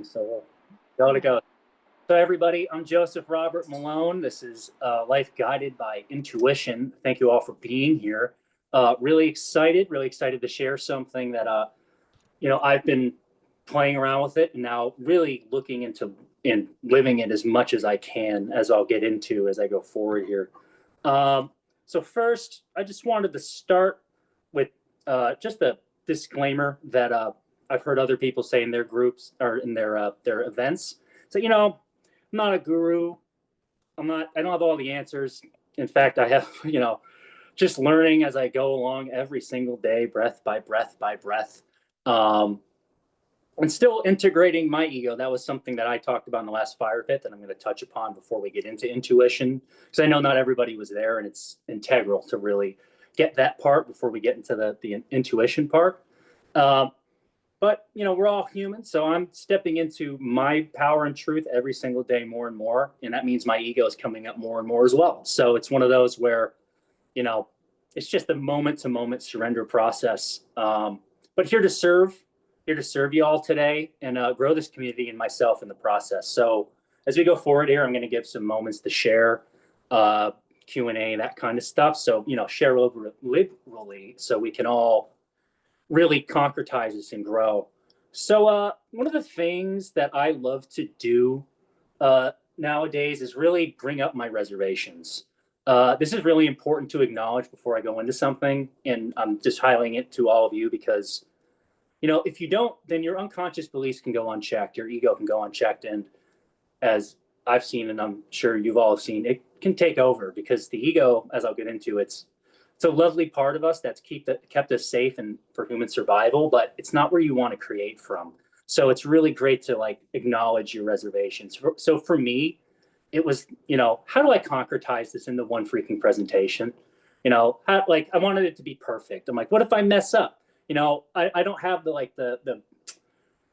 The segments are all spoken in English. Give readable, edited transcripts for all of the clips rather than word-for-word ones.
So go to go. So everybody, I'm Joseph Robert Malone. This is Life Guided by Intuition. Thank you all for being here. Really excited to share something that I've been playing around with it and now really looking into and living it as much as I can, as I'll get into as I go forward here. So first, I just wanted to start with just a disclaimer that I've heard other people say in their groups or in their events. So I'm not a guru. I don't have all the answers. In fact, I have just learning as I go along every single day, breath by breath by breath. And still integrating my ego. That was something that I talked about in the last fire pit that I'm going to touch upon before we get into intuition, because I know not everybody was there, and it's integral to really get that part before we get into the intuition part. But we're all human, so I'm stepping into my power and truth every single day more and more, and that means my ego is coming up more and more as well. So it's one of those where it's just a moment-to-moment surrender process. But here to serve you all today and grow this community and myself in the process. So as we go forward here, I'm going to give some moments to share, Q&A, that kind of stuff. So share liberally so we can all really concretize this and grow. So one of the things that I love to do nowadays is really bring up my reservations. This is really important to acknowledge before I go into something, and I'm just highlighting it to all of you because if you don't, then your unconscious beliefs can go unchecked, your ego can go unchecked, and as I've seen, and I'm sure you've all seen, it can take over because the ego, as I'll get into, it's a lovely part of us that's kept us safe and for human survival, but it's not where you want to create from. So it's really great to acknowledge your reservations. So for me, it was, how do I concretize this into one freaking presentation? I wanted it to be perfect. I'm like, what if I mess up? I don't have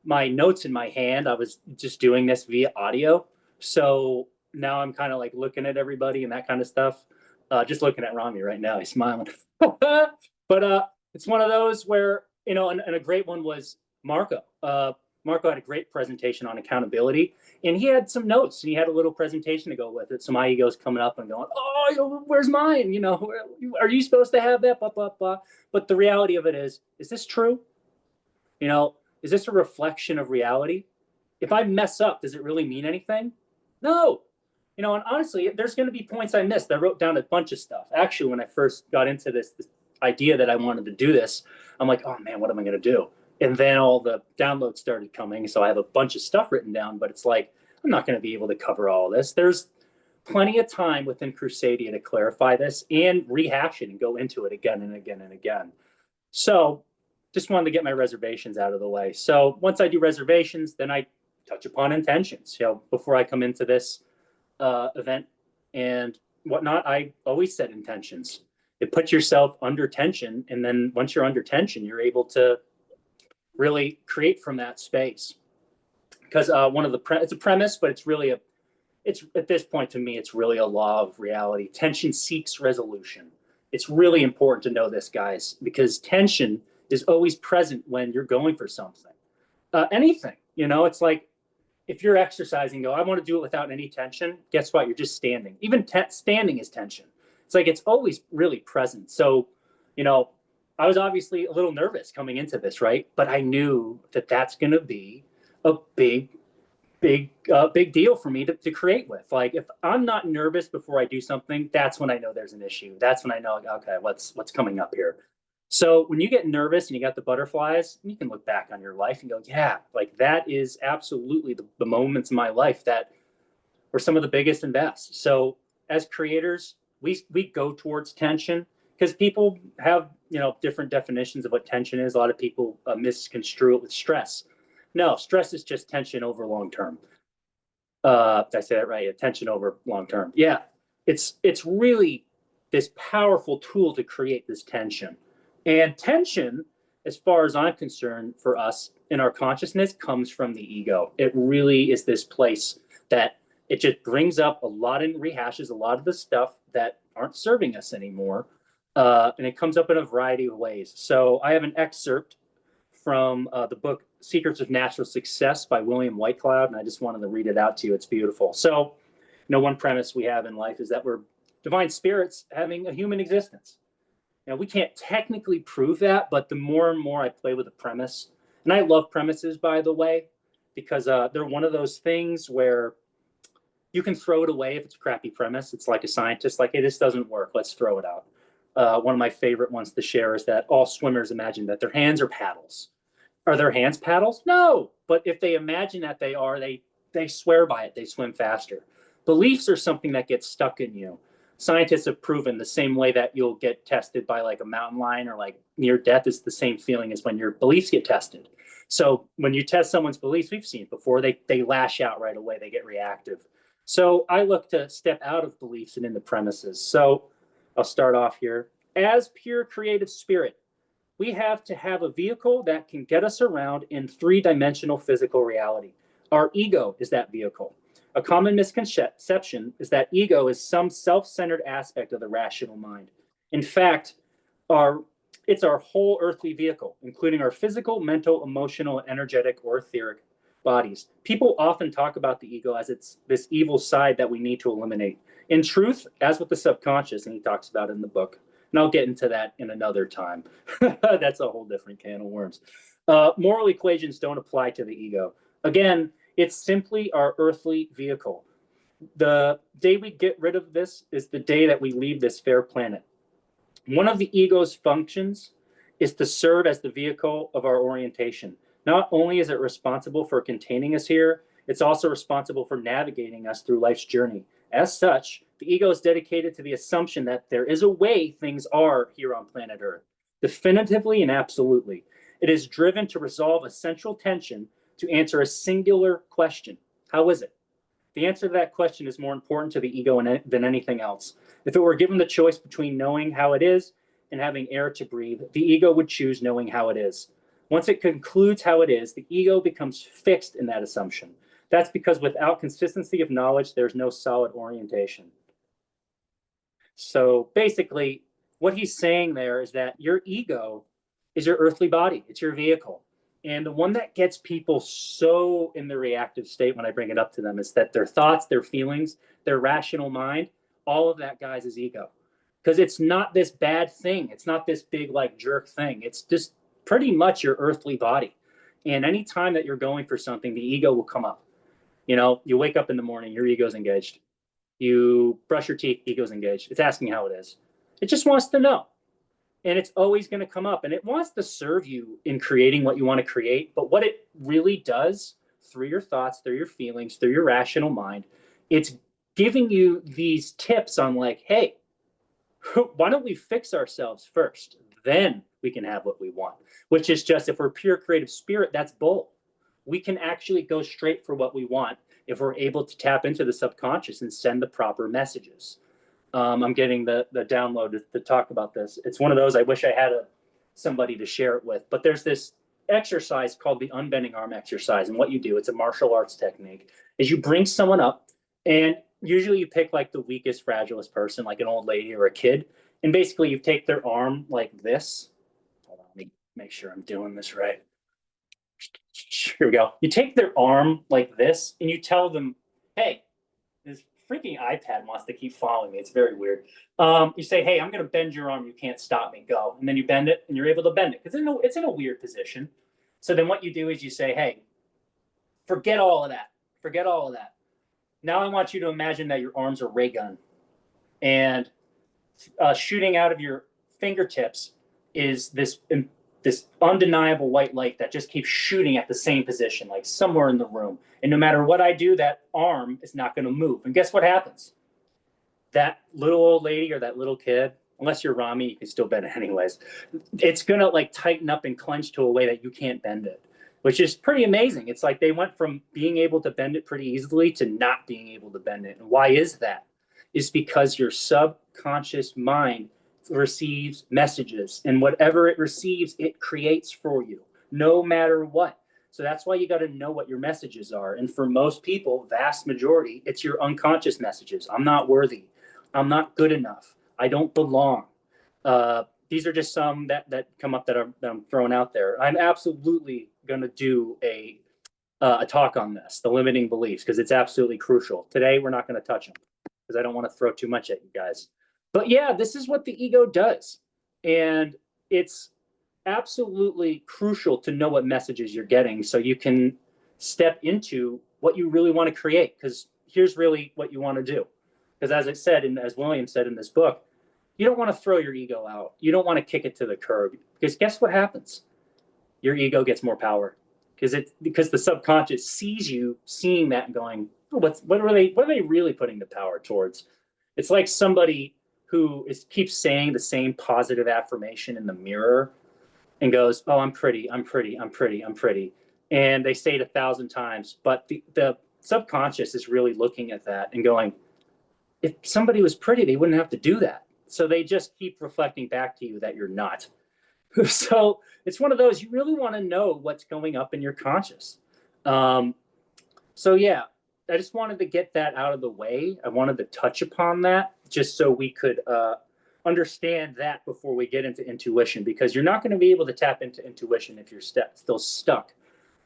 my notes in my hand. I was just doing this via audio. So now I'm kind of looking at everybody and that kind of stuff. Just looking at Rami right now, he's smiling. But it's one of those where, and a great one was Marco. Marco had a great presentation on accountability, and he had some notes, and he had a little presentation to go with it. So my ego's coming up and going, oh, where's mine? Are you supposed to have that? Blah, blah, blah. But the reality of it is this true? Is this a reflection of reality? If I mess up, does it really mean anything? No. And honestly, there's going to be points I missed. I wrote down a bunch of stuff. Actually, when I first got into this idea that I wanted to do this, I'm like, oh man, what am I going to do? And then all the downloads started coming. So I have a bunch of stuff written down, but it's like, I'm not going to be able to cover all this. There's plenty of time within Crusadia to clarify this and rehash it and go into it again and again and again. So just wanted to get my reservations out of the way. So once I do reservations, then I touch upon intentions. Before I come into this event and whatnot, I always set intentions. It puts yourself under tension, and then once you're under tension, you're able to really create from that space. Because it's a premise, but it's at this point to me, it's really a law of reality. Tension seeks resolution. It's really important to know this, guys, because tension is always present when you're going for something. Anything, it's like if you're exercising, I want to do it without any tension. Guess what? You're just standing. Even standing is tension. It's like it's always really present. So, I was obviously a little nervous coming into this, right? But I knew that that's going to be a big deal for me to create with. Like if I'm not nervous before I do something, that's when I know there's an issue. That's when I know, okay, what's coming up here. So when you get nervous and you got the butterflies, you can look back on your life and go, yeah, that is absolutely the moments in my life that were some of the biggest and best. So as creators, we go towards tension because people have, different definitions of what tension is. A lot of people misconstrue it with stress. No, stress is just tension over long term. Did I say that right? Yeah, tension over long term. Yeah, it's really this powerful tool to create this tension. And tension, as far as I'm concerned, for us in our consciousness, comes from the ego. It really is this place that it just brings up a lot and rehashes a lot of the stuff that aren't serving us anymore. And it comes up in a variety of ways. So I have an excerpt from the book Secrets of Natural Success by William Whitecloud, and I just wanted to read it out to you. It's beautiful. So, one premise we have in life is that we're divine spirits having a human existence. Now, we can't technically prove that, but the more and more I play with the premise, and I love premises, by the way, because they're one of those things where you can throw it away if it's a crappy premise. It's like a scientist, like, hey, this doesn't work, let's throw it out. One of my favorite ones to share is that all swimmers imagine that their hands are paddles. Are their hands paddles? No. But if they imagine that they are, they swear by it. They swim faster. Beliefs are something that gets stuck in you. Scientists have proven the same way that you'll get tested by like a mountain lion or like near death is the same feeling as when your beliefs get tested. So when you test someone's beliefs, we've seen it before, they lash out right away. They get reactive. So I look to step out of beliefs and into premises. So I'll start off here. As pure creative spirit, we have to have a vehicle that can get us around in three-dimensional physical reality. Our ego is that vehicle. A common misconception is that ego is some self-centered aspect of the rational mind. In fact, it's our whole earthly vehicle, including our physical, mental, emotional, energetic, or etheric bodies. People often talk about the ego as it's this evil side that we need to eliminate. In truth, as with the subconscious, and he talks about it in the book, and I'll get into that in another time. That's a whole different can of worms. Moral equations don't apply to the ego. Again, it's simply our earthly vehicle. The day we get rid of this is the day that we leave this fair planet. One of the ego's functions is to serve as the vehicle of our orientation. Not only is it responsible for containing us here, it's also responsible for navigating us through life's journey. As such, the ego is dedicated to the assumption that there is a way things are here on planet Earth, definitively and absolutely. It is driven to resolve a central tension to answer a singular question. How is it? The answer to that question is more important to the ego than anything else. If it were given the choice between knowing how it is and having air to breathe, the ego would choose knowing how it is. Once it concludes how it is, the ego becomes fixed in that assumption. That's because without consistency of knowledge, there's no solid orientation. So basically, what he's saying there is that your ego is your earthly body. It's your vehicle. And the one that gets people so in the reactive state when I bring it up to them is that their thoughts, their feelings, their rational mind, all of that, guys, is ego. Because it's not this bad thing. It's not this big like jerk thing. It's just pretty much your earthly body. And anytime that you're going for something, the ego will come up. You wake up in the morning, your ego's engaged. You brush your teeth, ego's engaged. It's asking how it is. It just wants to know. And it's always going to come up. And it wants to serve you in creating what you want to create. But what it really does through your thoughts, through your feelings, through your rational mind, it's giving you these tips on like, hey, why don't we fix ourselves first? Then we can have what we want, which is just, if we're pure creative spirit, that's bold. We can actually go straight for what we want if we're able to tap into the subconscious and send the proper messages. I'm getting the download to talk about this. It's one of those I wish I had somebody to share it with. But there's this exercise called the unbending arm exercise. And what you do, it's a martial arts technique, is you bring someone up, and usually you pick like the weakest, fragilest person, like an old lady or a kid. And basically you take their arm like this. Hold on, let me make sure I'm doing this right. Here we go. You take their arm like this and you tell them, hey, this freaking iPad wants to keep following me. It's very weird. You say, hey, I'm going to bend your arm. You can't stop me. Go. And then you bend it, and you're able to bend it because it's in a weird position. So then what you do is you say, hey, forget all of that. Forget all of that. Now I want you to imagine that your arm's a ray gun, and shooting out of your fingertips is this undeniable white light that just keeps shooting at the same position, like somewhere in the room. And no matter what I do, that arm is not going to move. And guess what happens? That little old lady or that little kid, unless you're Rami, you can still bend it anyways. It's going to like tighten up and clench to a way that you can't bend it, which is pretty amazing. It's like they went from being able to bend it pretty easily to not being able to bend it. And why is that? It's because your subconscious mind receives messages, and whatever it receives, it creates for you, no matter what. So that's why you got to know what your messages are. And for most people, vast majority, it's your unconscious messages. I'm not worthy. I'm not good enough. I don't belong. These are just some that come up that I'm throwing out there. I'm absolutely gonna do a talk on this, the limiting beliefs, because it's absolutely crucial. Today, we're not going to touch them because I don't want to throw too much at you guys. But yeah, this is what the ego does. And it's absolutely crucial to know what messages you're getting so you can step into what you really want to create. Because here's really what you want to do. Because as I said, and as William said in this book, you don't want to throw your ego out. You don't want to kick it to the curb. Because guess what happens? Your ego gets more power because the subconscious sees you seeing that and going, oh, what are they really putting the power towards? It's like somebody who keeps saying the same positive affirmation in the mirror and goes, oh, I'm pretty, I'm pretty, I'm pretty, I'm pretty. And they say it 1,000 times, but the subconscious is really looking at that and going, if somebody was pretty, they wouldn't have to do that. So they just keep reflecting back to you that you're not. So it's one of those, you really want to know what's going up in your conscious. So yeah, I just wanted to get that out of the way. I wanted to touch upon that just so we could understand that before we get into intuition, because you're not going to be able to tap into intuition if you're still stuck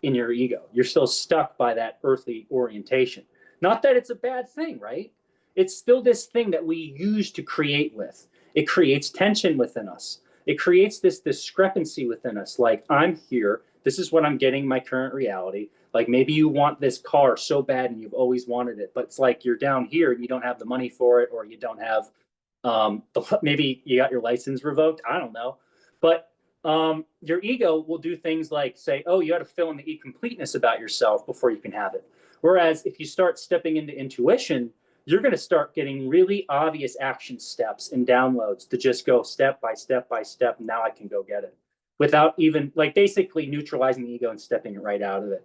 in your ego. You're still stuck by that earthly orientation. Not that it's a bad thing, right? It's still this thing that we use to create with. It creates tension within us. It creates this discrepancy within us. Like, I'm here. This is what I'm getting my current reality. Like, maybe you want this car so bad and you've always wanted it, but it's like you're down here and you don't have the money for it, or you don't have, maybe you got your license revoked. I don't know. But your ego will do things like say, oh, you got to fill in the incompleteness about yourself before you can have it. Whereas if you start stepping into intuition, you're going to start getting really obvious action steps and downloads to just go step by step by step. Now I can go get it without even, like, basically neutralizing the ego and stepping it right out of it.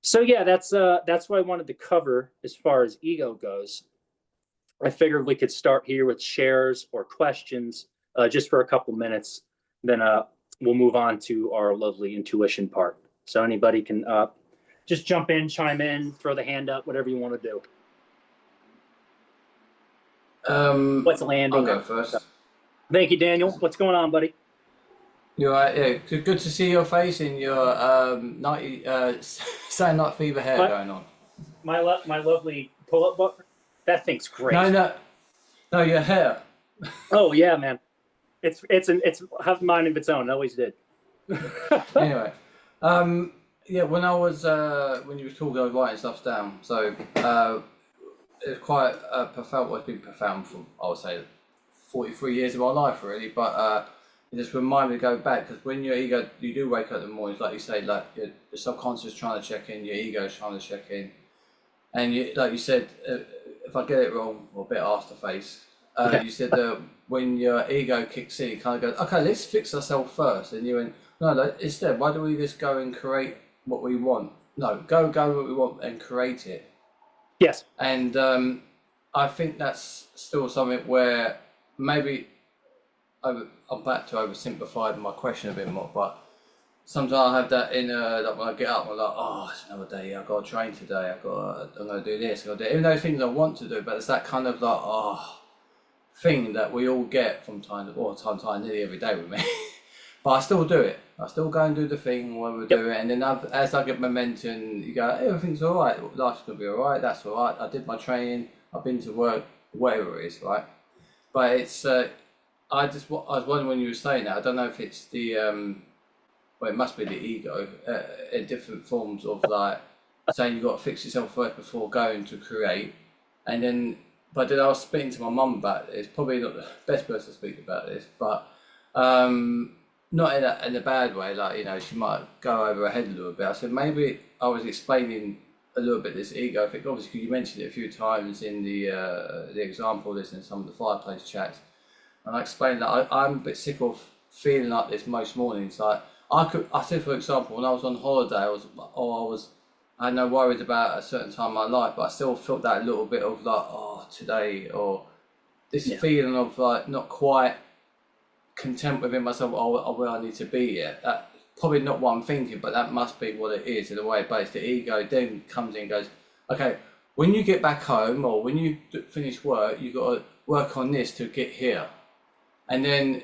So yeah, that's what I wanted to cover as far as ego goes. I figured we could start here with shares or questions just for a couple minutes. Then we'll move on to our lovely intuition part. So anybody can just jump in, chime in, throw the hand up, whatever you want to do. What's landing? I'll go first. Thank you, Daniel. What's going on, buddy? You're right. Yeah, good to see your face in your Saturday Night Fever hair going on. My lovely pull-up book. That thing's great. No, your hair. Oh yeah, man. It's have mind of its own. It always did. Anyway, yeah. When you were talking, I was writing stuff down. So it's quite profound. Well, it's been profound for, I would say, 43 years of my life, really. But it just reminded me to go back, because when your ego, you do wake up in the mornings, like you say, like your subconscious is trying to check in, your ego is trying to check in, and like you said, if I get it wrong, or a bit asked to face, you said that when your ego kicks in, it kind of goes, okay, let's fix ourselves first, and you went, no, instead, why don't we just go and create what we want? No, go what we want and create it. Yes. And I think that's still something where maybe I'm back to oversimplifying my question a bit more, but sometimes I have that inner, like when I get up, I'm like, oh, it's another day, I've got to train today, I'm going to do this, even those things I want to do, but it's that kind of like, thing that we all get from time to time, nearly every day with me. But I still do it. I still go and do the thing when we do it, and then as I get momentum, you go, everything's all right, life's going to be all right, that's all right, I did my training, I've been to work, whatever it is, right? But it's, I was wondering when you were saying that, I don't know if it's the, well, it must be the ego, in different forms of like saying you've got to fix yourself first before going to create. And then, but then I was speaking to my mum about this, probably not the best person to speak about this, but not in a bad way, like, you know, she might go over her head a little bit. I said, maybe I was explaining a little bit this ego thing, obviously, because you mentioned it a few times in the example, listening to some of the fireplace chats. And I explained that I'm a bit sick of feeling like this most mornings. Like I said, for example, when I was on holiday, I had no worries about a certain time in my life, but I still felt that little bit of like, oh, today, or this feeling of like not quite content within myself. Oh, where I need to be yet. That probably not what I'm thinking, but that must be what it is in a way. But it's the ego then comes in and goes, okay, when you get back home or when you finish work, you got to work on this to get here. And then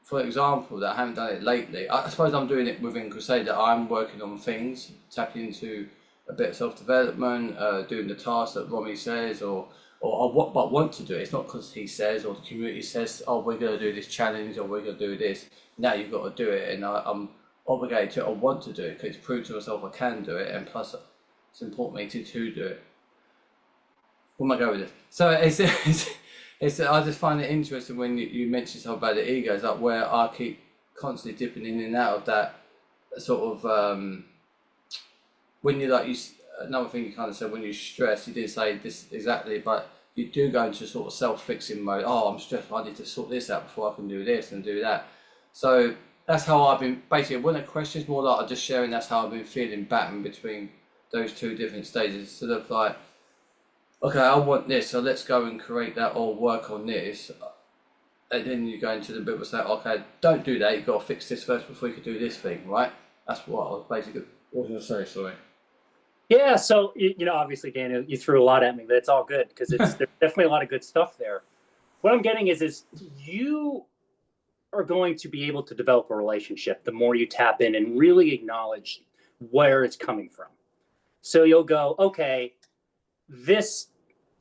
for example, that I haven't done it lately. I suppose I'm doing it within Crusadia. I'm working on things, tapping into a bit of self-development, doing the tasks that Romy says, or I want to do it. It's not because he says or the community says, oh, we're going to do this challenge or we're going to do this. Now you've got to do it, and I'm obligated to. I want to do it because it's proved to myself I can do it, and plus it's important to do it. Where am I going with this? So I just find it interesting when you mention something about the ego. It's like where I keep constantly dipping in and out of that sort of when you another thing you kind of said when you stress. You did say this exactly, but you do go into sort of self-fixing mode. Oh, I'm stressed. I need to sort this out before I can do this and do that. So that's how I've been basically. When a question's more like I'm just sharing. That's how I've been feeling battling between those two different stages. Sort of like, okay, I want this, so let's go and create that or work on this. And then you go into the bit of say, okay, don't do that, you've got to fix this first before you can do this thing, right? That's what I was basically, what was I going to say, sorry? Yeah, so obviously, Daniel, you threw a lot at me, but it's all good because there's definitely a lot of good stuff there. What I'm getting is you are going to be able to develop a relationship the more you tap in and really acknowledge where it's coming from. So you'll go, okay, this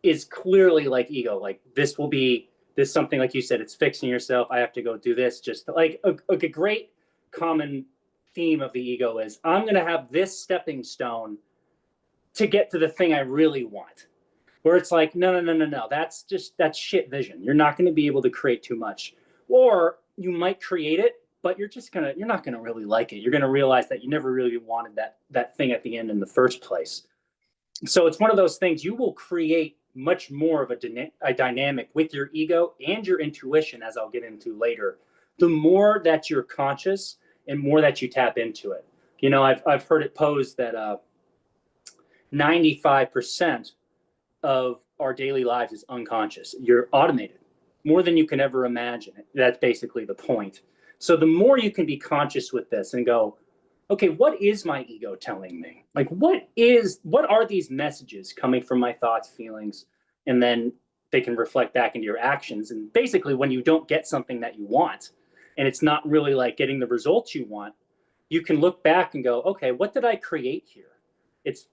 is clearly like ego. Like this will be this something like you said, it's fixing yourself. I have to go do this. Just like a great common theme of the ego is I'm going to have this stepping stone to get to the thing I really want. Where it's like, no. That's shit vision. You're not going to be able to create too much. Or you might create it, but you're not gonna really like it. You're gonna realize that you never really wanted that thing at the end in the first place. So it's one of those things you will create much more of a dynamic with your ego and your intuition, as I'll get into later. The more that you're conscious and more that you tap into it. I've heard it posed that 95% of our daily lives is unconscious. You're automated more than you can ever imagine. That's basically the point. So the more you can be conscious with this and go, okay, what is my ego telling me? Like, what are these messages coming from my thoughts, feelings, and then they can reflect back into your actions. And basically, when you don't get something that you want, and it's not really like getting the results you want, you can look back and go, okay, what did I create here? It's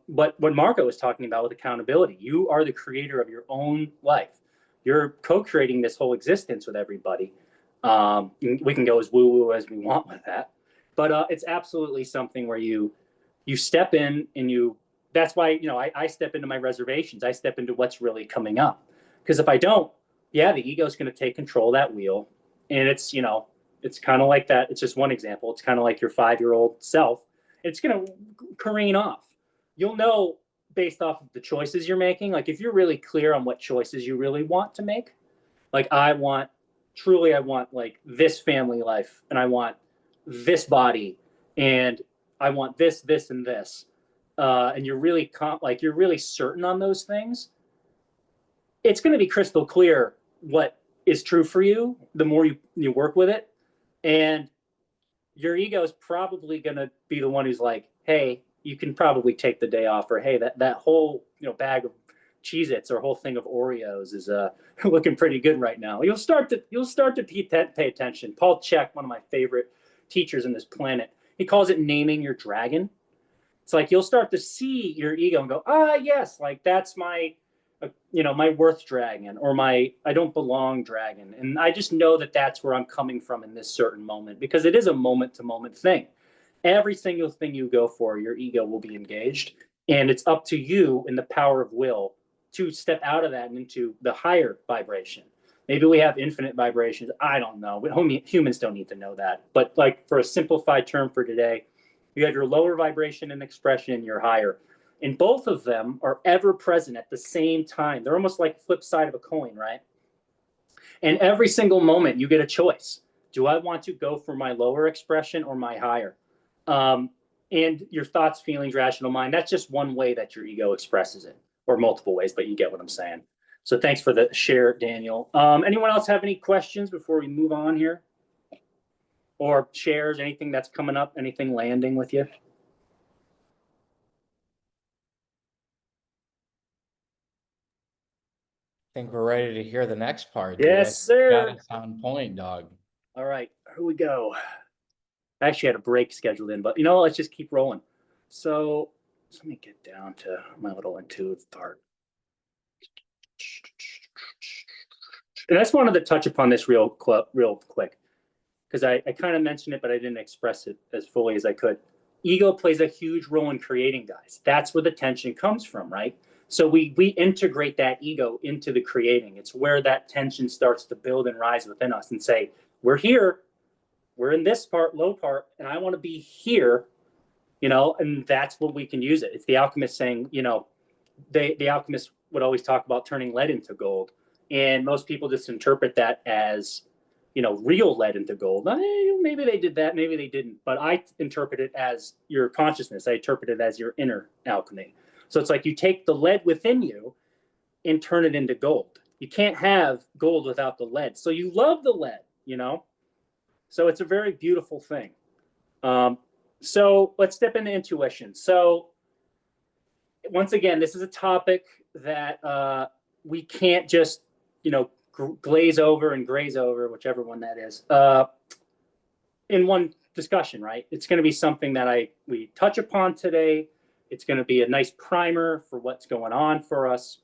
what Marco was talking about with accountability. You are the creator of your own life. You're co-creating this whole existence with everybody. We can go as woo-woo as we want with that, but it's absolutely something where you step in and that's why I step into my reservations. I step into what's really coming up, because if I don't, yeah, the ego is going to take control of that wheel. And it's kind of like that. It's just one example. It's kind of like your 5-year-old self. It's going to careen off. You'll know based off of the choices you're making. Like if you're really clear on what choices you really want to make, like I want like this family life, and I want this body, and I want this, and this, and you're really you're really certain on those things. It's going to be crystal clear what is true for you the more you work with it, and your ego is probably going to be the one who's like, hey, you can probably take the day off, or hey, that whole bag of Cheez-Its or whole thing of Oreos is looking pretty good right now. You'll start to pay attention. Paul Chek, one of my favorite teachers in this planet, he calls it naming your dragon. It's like you'll start to see your ego and go, yes, like that's my my worth dragon, or my I don't belong dragon. And I just know that that's where I'm coming from in this certain moment, because it is a moment to moment thing. Every single thing you go for, your ego will be engaged, and it's up to you in the power of will to step out of that and into the higher vibration. Maybe we have infinite vibrations. I don't know. Humans don't need to know that. But like for a simplified term for today, you have your lower vibration and expression and your higher. And both of them are ever present at the same time. They're almost like flip side of a coin, right? And every single moment you get a choice. Do I want to go for my lower expression or my higher? And your thoughts, feelings, rational mind, that's just one way that your ego expresses it, or multiple ways, but you get what I'm saying. So thanks for the share, Daniel. Anyone else have any questions before we move on here? Or shares, anything that's coming up, anything landing with you? Think we're ready to hear the next part. Yes, sir. Got us on point, dog. All right, here we go. I actually had a break scheduled in, but you know, let's just keep rolling. So let me get down to my little intuitive part. And I just wanted to touch upon this real quick, because I kind of mentioned it, but I didn't express it as fully as I could. Ego plays a huge role in creating, guys. That's where the tension comes from, right? So we integrate that ego into the creating. It's where that tension starts to build and rise within us and say, we're here, we're in this part, low part, and I want to be here, and that's what we can use it. It's the alchemist saying, the alchemist would always talk about turning lead into gold. And most people just interpret that as, real lead into gold. Maybe they did that, maybe they didn't. But I interpret it as your consciousness. I interpret it as your inner alchemy. So it's like you take the lead within you and turn it into gold. You can't have gold without the lead. So you love the lead. So it's a very beautiful thing. So let's step into intuition. So once again, this is a topic that we can't just, glaze over and graze over, whichever one that is, in one discussion, right? It's going to be something that we touch upon today. It's going to be a nice primer for what's going on for us.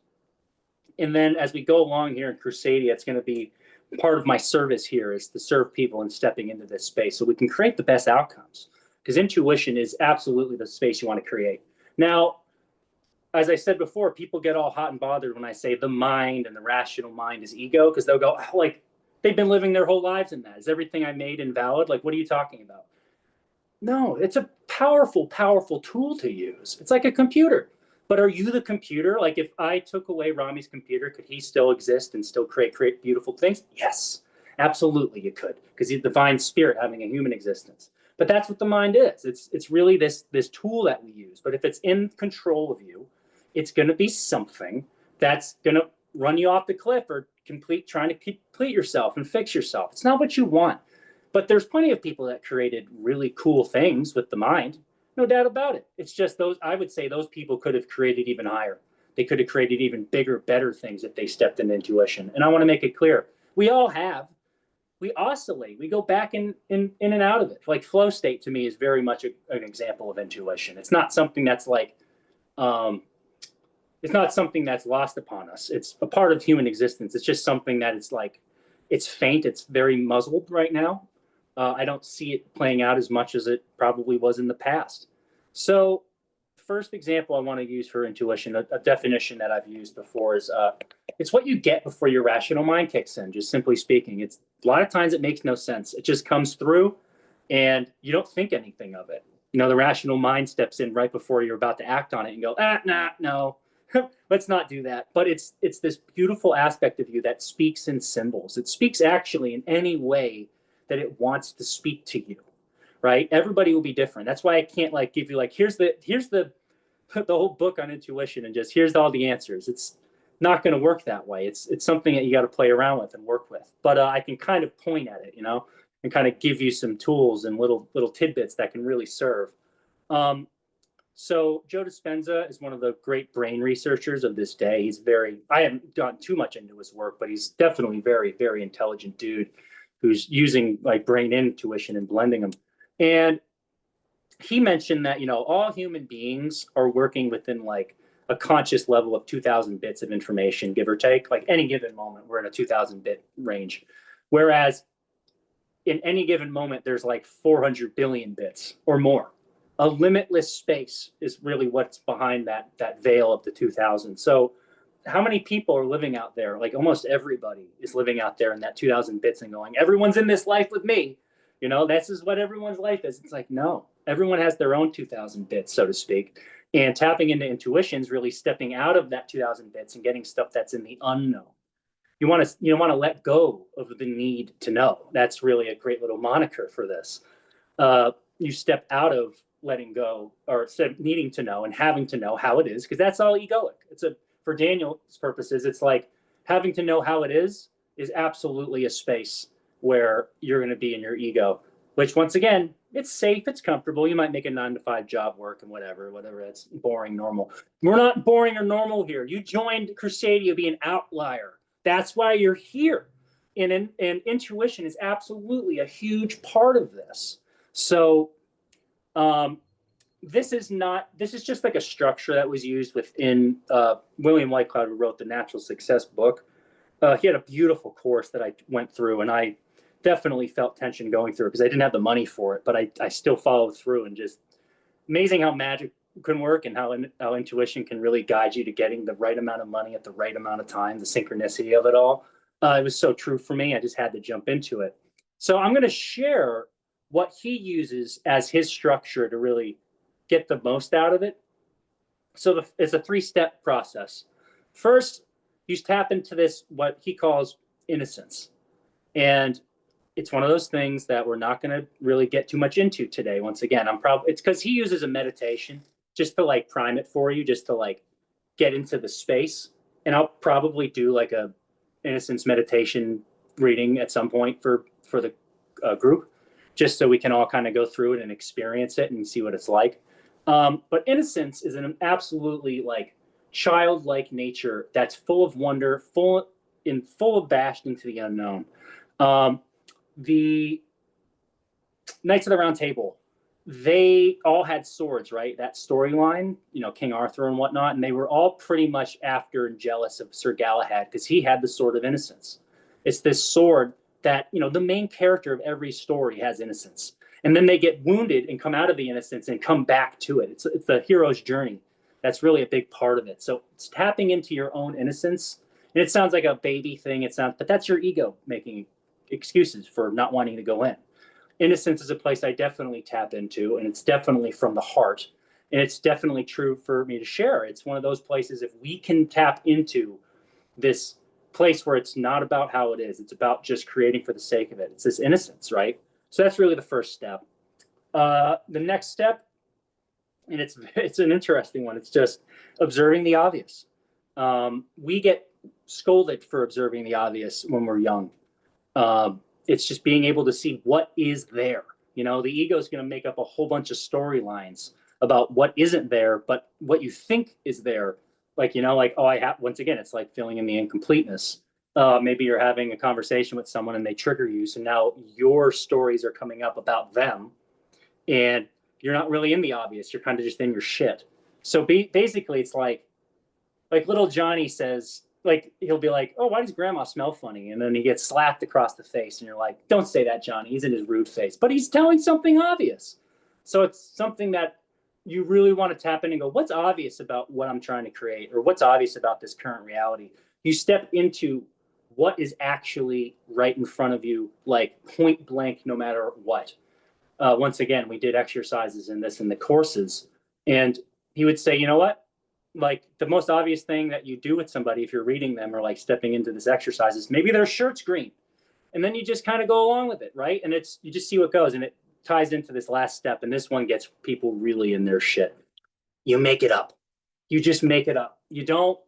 And then as we go along here in Crusadia, it's going to be part of my service here is to serve people and stepping into this space so we can create the best outcomes, because intuition is absolutely the space you want to create. Now, as I said before, people get all hot and bothered when I say the mind and the rational mind is ego, because they'll go, like, they've been living their whole lives in that. Is everything I made invalid? Like, what are you talking about? No, it's a powerful, powerful tool to use. It's like a computer. But are you the computer? Like, if I took away Rami's computer, could he still exist and still create beautiful things? Yes, absolutely you could, because he's the divine spirit having a human existence. But that's what the mind is. It's really this tool that we use. But if it's in control of you, it's going to be something that's going to run you off the cliff or trying to complete yourself and fix yourself. It's not what you want. But there's plenty of people that created really cool things with the mind. No doubt about it. It's just I would say those people could have created even higher. They could have created even bigger, better things if they stepped into intuition. And I want to make it clear, we all have. We oscillate. We go back in and out of it. Like flow state to me is very much an example of intuition. It's not something that's like, it's not something that's lost upon us. It's a part of human existence. It's just something that it's like, it's faint. It's very muzzled right now. I don't see it playing out as much as it probably was in the past. So first example I want to use for intuition, a definition that I've used before is it's what you get before your rational mind kicks in, just simply speaking. It's a lot of times it makes no sense. It just comes through and you don't think anything of it. The rational mind steps in right before you're about to act on it and go, no, let's not do that. But it's this beautiful aspect of you that speaks in symbols. It speaks actually in any way that it wants to speak to you, right? Everybody will be different. That's why I can't give you here's the whole book on intuition and just here's all the answers. It's not going to work that way. It's something that you got to play around with and work with. But I can kind of point at it, and kind of give you some tools and little tidbits that can really serve. So Joe Dispenza is one of the great brain researchers of this day. I haven't gotten too much into his work, but he's definitely very, very intelligent dude who's using brain intuition and blending them. And he mentioned that, all human beings are working within a conscious level of 2000 bits of information, give or take. Like any given moment, we're in a 2000 bit range. Whereas in any given moment, there's 400 billion bits or more. A limitless space is really what's behind that veil of the 2000. So how many people are living out there? Almost everybody is living out there in that 2000 bits and going, everyone's in this life with me. This is what everyone's life is. It's no, everyone has their own 2000 bits, so to speak. And tapping into intuition is really stepping out of that 2000 bits and getting stuff that's in the unknown. You want to let go of the need to know. That's really a great little moniker for this. You step out of letting go or needing to know and having to know how it is, because that's all egoic. For Daniel's purposes, it's having to know how it is absolutely a space where you're going to be in your ego, which once again, it's safe, it's comfortable. You might make a 9-to-5 job work and whatever that's boring, normal. We're not boring or normal here. You joined Crusadia to be an outlier. That's why you're here. and intuition is absolutely a huge part of this. So this is just like a structure that was used within William Whitecloud, who wrote the Natural Success book. He had a beautiful course that I went through, and I definitely felt tension going through it because I didn't have the money for it, but I still followed through, and just amazing how magic can work and how intuition can really guide you to getting the right amount of money at the right amount of time, the synchronicity of it all. It was so true for me. I just had to jump into it. So I'm going to share what he uses as his structure to really get the most out of it. So it's a 3-step process. First, you tap into this, what he calls innocence. And it's one of those things that we're not going to really get too much into today. Once again, it's because he uses a meditation just to like prime it for you, just to like get into the space. And I'll probably do like a innocence meditation reading at some point for the group, just so we can all kind of go through it and experience it and see what it's like. But innocence is an absolutely like childlike nature that's full of wonder, full abashed into the unknown. The Knights of the Round Table, they all had swords, right? That storyline, King Arthur and whatnot, and they were all pretty much after and jealous of Sir Galahad because he had the Sword of Innocence. It's this sword that, the main character of every story has innocence. And then they get wounded and come out of the innocence and come back to it. It's the hero's journey. That's really a big part of it. So it's tapping into your own innocence. And it sounds like a baby thing. But that's your ego making excuses for not wanting to go in. Innocence is a place I definitely tap into, and it's definitely from the heart. And it's definitely true for me to share. It's one of those places, if we can tap into this place where it's not about how it is, it's about just creating for the sake of it. It's this innocence, right? So that's really the first step. The next step, and it's an interesting one, it's just observing the obvious. We get scolded for observing the obvious when we're young. It's just being able to see what is there. The ego is going to make up a whole bunch of storylines about what isn't there, but what you think is there. Once again, it's like filling in the incompleteness. Maybe you're having a conversation with someone and they trigger you. So now your stories are coming up about them and you're not really in the obvious. You're kind of just in your shit. So basically it's like little Johnny says, he'll be like, oh, why does grandma smell funny? And then he gets slapped across the face and you're like, don't say that, Johnny. He's in his rude face, but he's telling something obvious. So it's something that you really want to tap in and go, what's obvious about what I'm trying to create, or what's obvious about this current reality? You step into what is actually right in front of you, like point blank, no matter what. Once again, we did exercises in this in the courses, and he would say, you know what? Like the most obvious thing that you do with somebody if you're reading them or like stepping into this exercise is maybe their shirt's green. And then you just kind of go along with it, right? And you just see what goes, and it ties into this last step. And this one gets people really in their shit. You make it up. You just make it up. You don't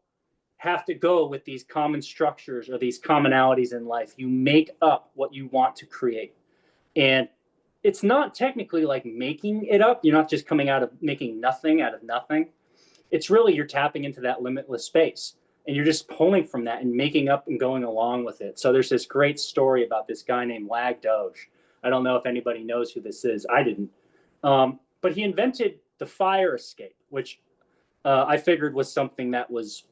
have to go with these common structures or these commonalities in life. You make up what you want to create. And it's not technically like making it up. You're not just coming out of making nothing out of nothing. It's really, you're tapping into that limitless space and you're just pulling from that and making up and going along with it. So there's this great story about this guy named Lag Doge. I don't know if anybody knows who this is. I didn't. But he invented the fire escape, which I figured was something that was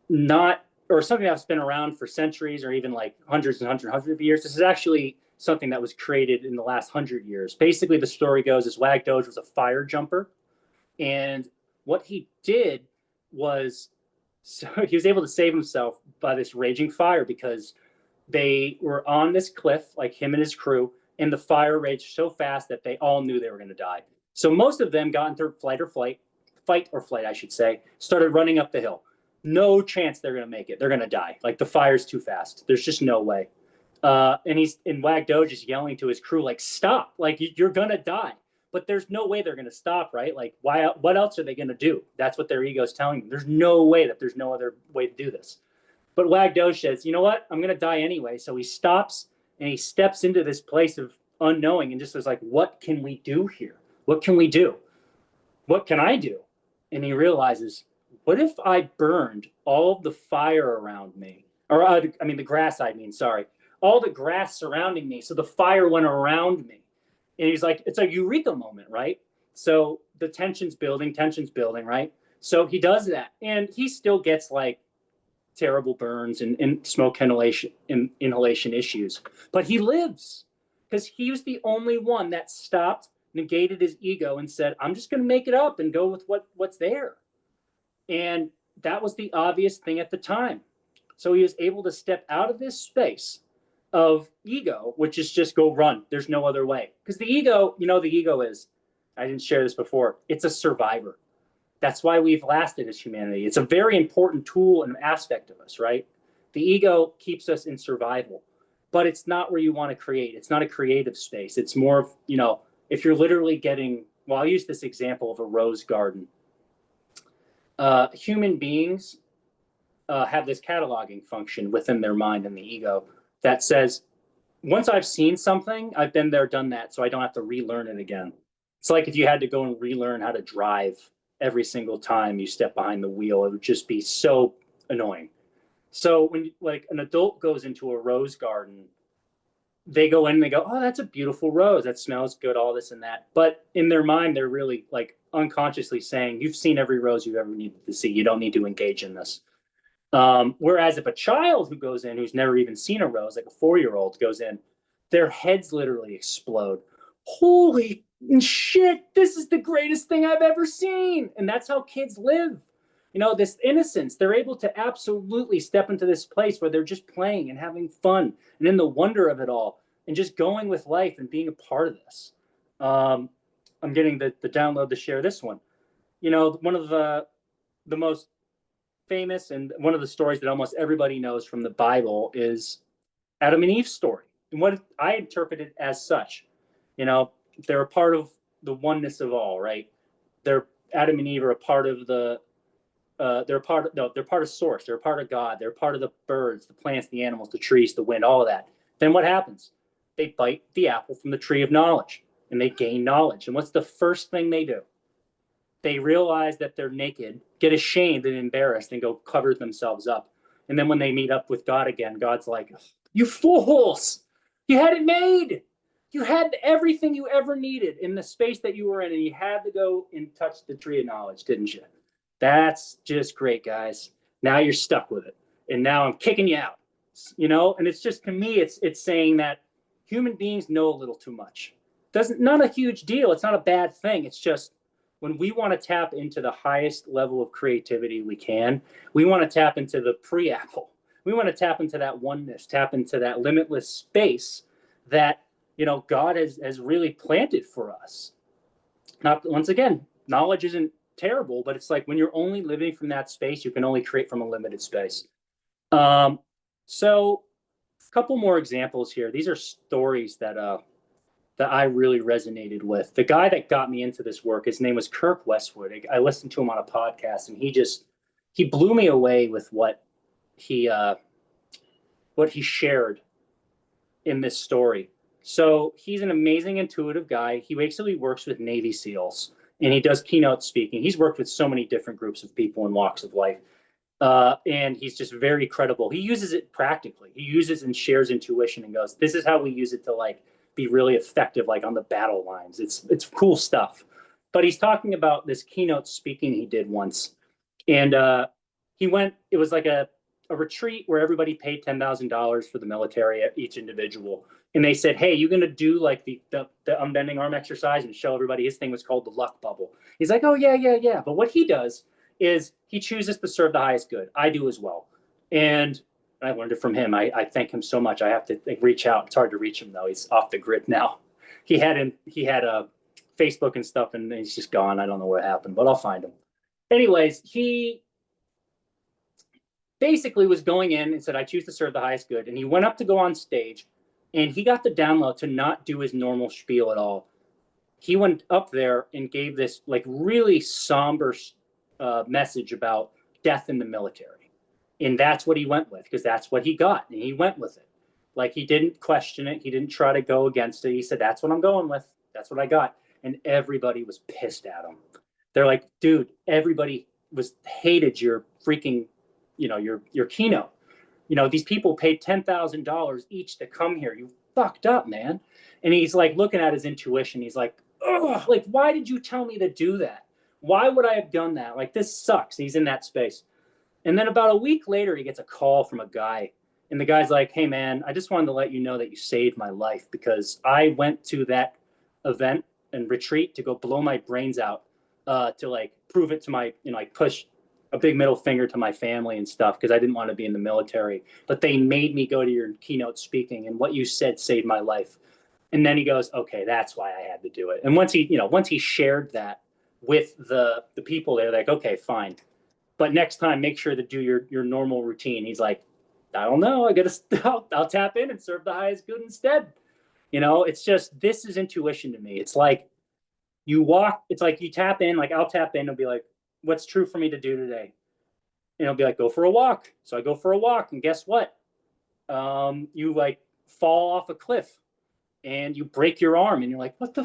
not, or something that's been around for centuries or even like hundreds of years. This is actually something that was created in the last 100 years. Basically, the story goes is Wag Doge was a fire jumper. And what he did was, so he was able to save himself by this raging fire because they were on this cliff, like him and his crew, and the fire raged so fast that they all knew they were going to die. So most of them got into fight or flight, I should say, started running up the hill. No chance they're going to make it. They're going to die. Like the fire's too fast. There's just no way. And Wag Doge is yelling to his crew, like, stop, like you're going to die. But there's no way they're going to stop, right? Like, why? What else are they going to do? That's what their ego's telling them. There's no way that there's no other way to do this. But Wag Doge says, you know what? I'm going to die anyway. So he stops and he steps into this place of unknowing and just was like, what can we do here? What can we do? What can I do? And he realizes what if I burned all of the fire around me? Or, I mean, the grass, I mean, sorry. All the grass surrounding me. So the fire went around me. And he's like, it's a eureka moment, right? So the tension's building, right? So he does that. And he still gets like terrible burns and smoke inhalation issues. But he lives because he was the only one that stopped, negated his ego, and said, I'm just going to make it up and go with what's there. And that was the obvious thing at the time. So he was able to step out of this space of ego, which is just go run. There's no other way. Because the ego, the ego is, I didn't share this before, it's a survivor. That's why we've lasted as humanity. It's a very important tool and aspect of us, right? The ego keeps us in survival, but it's not where you want to create. It's not a creative space. It's more of, if you're literally getting, well, I'll use this example of a rose garden. Human beings have this cataloging function within their mind and the ego that says, once I've seen something, I've been there, done that, so I don't have to relearn it again. It's like if you had to go and relearn how to drive every single time you step behind the wheel, it would just be so annoying. So when like an adult goes into a rose garden, they go in and they go, oh, that's a beautiful rose. That smells good, all this and that. But in their mind, they're really like unconsciously saying, you've seen every rose you've ever needed to see. You don't need to engage in this. Whereas if a child who goes in, who's never even seen a rose, like a 4-year-old goes in, their heads literally explode. Holy shit, this is the greatest thing I've ever seen. And that's how kids live. This innocence, they're able to absolutely step into this place where they're just playing and having fun and in the wonder of it all and just going with life and being a part of this. I'm getting the download to share this one. One of the most famous and one of the stories that almost everybody knows from the Bible is Adam and Eve's story. And what I interpret it as such, they're a part of the oneness of all, right? Adam and Eve are a part of they're part of source. They're a part of God. They're part of the birds, the plants, the animals, the trees, the wind, all of that. Then what happens? They bite the apple from the tree of knowledge and they gain knowledge. And what's the first thing they do? They realize that they're naked, get ashamed and embarrassed, and go cover themselves up. And then when they meet up with God again, God's like, you fools, you had it made. You had everything you ever needed in the space that you were in, and you had to go and touch the tree of knowledge, didn't you? That's just great, guys. Now you're stuck with it. And now I'm kicking you out. And it's just, to me, it's saying that human beings know a little too much. Not a huge deal. It's not a bad thing. It's just, when we want to tap into the highest level of creativity we can, we want to tap into the pre-apple. We want to tap into that oneness, tap into that limitless space that, God has really planted for us. Not, once again, knowledge isn't terrible, but it's like when you're only living from that space, you can only create from a limited space. So a couple more examples here. These are stories that I really resonated with. The guy that got me into this work, his name was Kirk Westwood. I listened to him on a podcast, and he blew me away with what he shared in this story. So he's an amazing intuitive guy. He basically works with Navy SEALs, and he does keynote speaking. He's worked with so many different groups of people and walks of life. And he's just very credible. He uses it practically. He uses and shares intuition and goes, this is how we use it to be really effective, on the battle lines. It's cool stuff. But he's talking about this keynote speaking he did once. And it was like a retreat where everybody paid $10,000 for the military, each individual. And they said, hey, you're going to do the unbending arm exercise and show everybody. His thing was called the luck bubble. He's like, oh, yeah. But what he does is he chooses to serve the highest good. I do as well. And I learned it from him. I thank him so much. I have to reach out. It's hard to reach him, though. He's off the grid now. He had a Facebook and stuff, and he's just gone. I don't know what happened, but I'll find him. Anyways, he basically was going in and said, I choose to serve the highest good. And he went up to go on stage, and he got the download to not do his normal spiel at all. He went up there and gave this really somber message about death in the military. And that's what he went with, because that's what he got. And he went with it. He didn't question it. He didn't try to go against it. He said, that's what I'm going with. That's what I got. And everybody was pissed at him. They're like, dude, everybody hated your freaking, your keynote. These people paid $10,000 each to come here. You fucked up, man. And he's like looking at his intuition. He's like, oh, like, why did you tell me to do that? Why would I have done that? Like, this sucks. He's in that space. And then about a week later, he gets a call from a guy. And the guy's like, hey, man, I just wanted to let you know that you saved my life, because I went to that event and retreat to go blow my brains out, to like prove it to my, like push a big middle finger to my family and stuff, because I didn't want to be in the military. But they made me go to your keynote speaking, and what you said saved my life. And then he goes, okay, that's why I had to do it. And once he shared that with the people, they're like, okay, fine. But next time, make sure to do your normal routine. He's like, I don't know. I'll tap in and serve the highest good instead. It's just, this is intuition to me. It's like it's like you tap in, like I'll tap in and be like, what's true for me to do today? And I'll be like, go for a walk. So I go for a walk, and guess what? You like fall off a cliff and you break your arm, and you're like, what the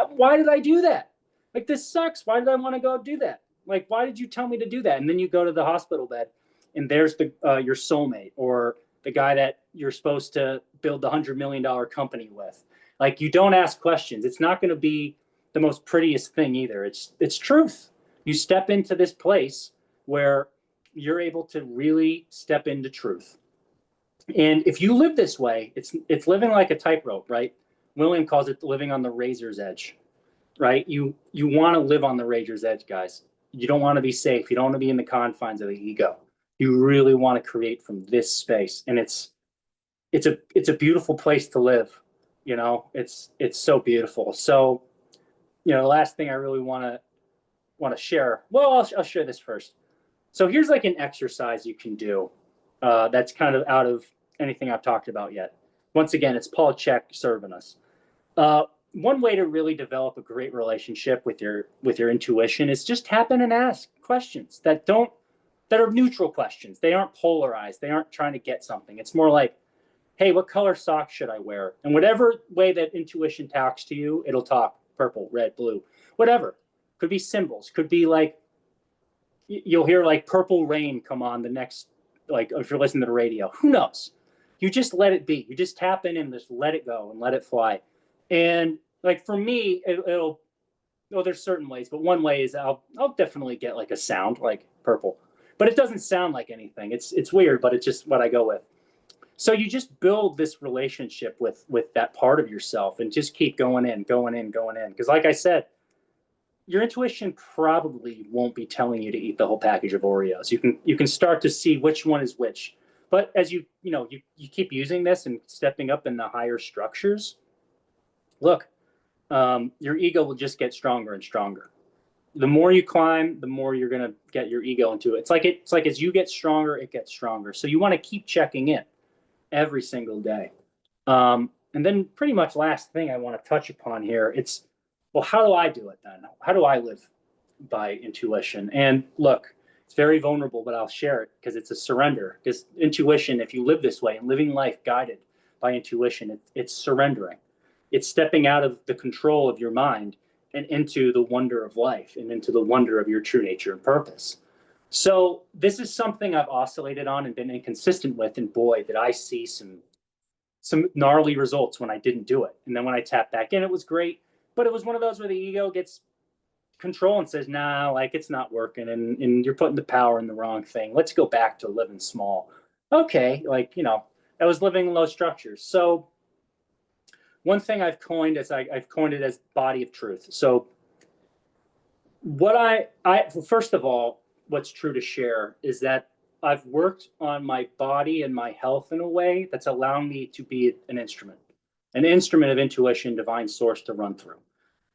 why did I do that? Like, this sucks. Why did I want to go do that? Like, why did you tell me to do that? And then you go to the hospital bed, and there's your soulmate, or the guy that you're supposed to build the $100 million company with. Like, you don't ask questions. It's not going to be the most prettiest thing either. It's truth. You step into this place where you're able to really step into truth. And if you live this way, it's living like a tightrope, right? William calls it living on the razor's edge, right? You want to live on the razor's edge, guys. You don't want to be safe. You don't want to be in the confines of the ego. You really want to create from this space. And it's a beautiful place to live. It's so beautiful. So, the last thing I really want to share. Well, I'll share this first. So here's like an exercise you can do, that's kind of out of anything I've talked about yet. Once again, it's Paul Chek serving us. One way to really develop a great relationship with your intuition is just tap in and ask questions that are neutral questions. They aren't polarized. They aren't trying to get something. It's more like, hey, what color socks should I wear? And whatever way that intuition talks to you, it'll talk purple, red, blue, whatever. Could be symbols. Could be like, you'll hear like purple rain come on the next, like if you're listening to the radio. Who knows? You just let it be. You just tap in and just let it go and let it fly. And like for me, it'll there's certain ways, but one way is I'll definitely get like a sound like purple, but it doesn't sound like anything. It's weird, but it's just what I go with. So you just build this relationship with that part of yourself, and just keep going in. Because like I said, your intuition probably won't be telling you to eat the whole package of Oreos. You can start to see which one is which. But as you keep using this and stepping up in the higher structures, look, your ego will just get stronger and stronger. The more you climb, the more you're gonna get your ego into it. It's like as you get stronger, it gets stronger. So you want to keep checking in every single day. And then pretty much last thing I want to touch upon here, it's, well, how do I do it then? How do I live by intuition? And look, it's very vulnerable, but I'll share it because it's a surrender. Because intuition, if you live this way and living life guided by intuition, it's surrendering. It's stepping out of the control of your mind and into the wonder of life and into the wonder of your true nature and purpose. So this is something I've oscillated on and been inconsistent with, and boy, did I see some gnarly results when I didn't do it. And then when I tapped back in, it was great, but it was one of those where the ego gets control and says, nah, like it's not working, and you're putting the power in the wrong thing. Let's go back to living small. Okay, like, I was living in low structures. So one thing I've coined is I've coined it as body of truth. So what I first of all, what's true to share is that I've worked on my body and my health in a way that's allowing me to be an instrument of intuition, divine source to run through.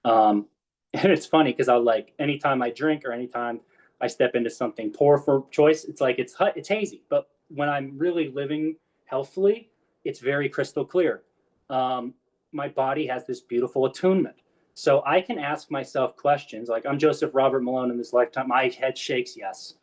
And it's funny because I'll like, anytime I drink or anytime I step into something poor for choice, it's like, it's hazy. But when I'm really living healthfully, it's very crystal clear. My body has this beautiful attunement. So I can ask myself questions like, I'm Joseph Robert Malone in this lifetime. My head shakes, yes.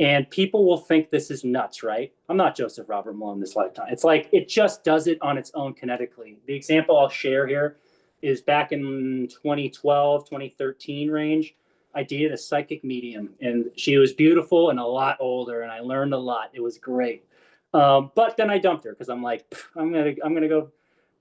And people will think this is nuts, right? I'm not Joseph Robert Malone this lifetime. It's like, it just does it on its own kinetically. The example I'll share here is back in 2012, 2013 range. I dated a psychic medium, and she was beautiful and a lot older, and I learned a lot. It was great. But then I dumped her because I'm like, I'm gonna go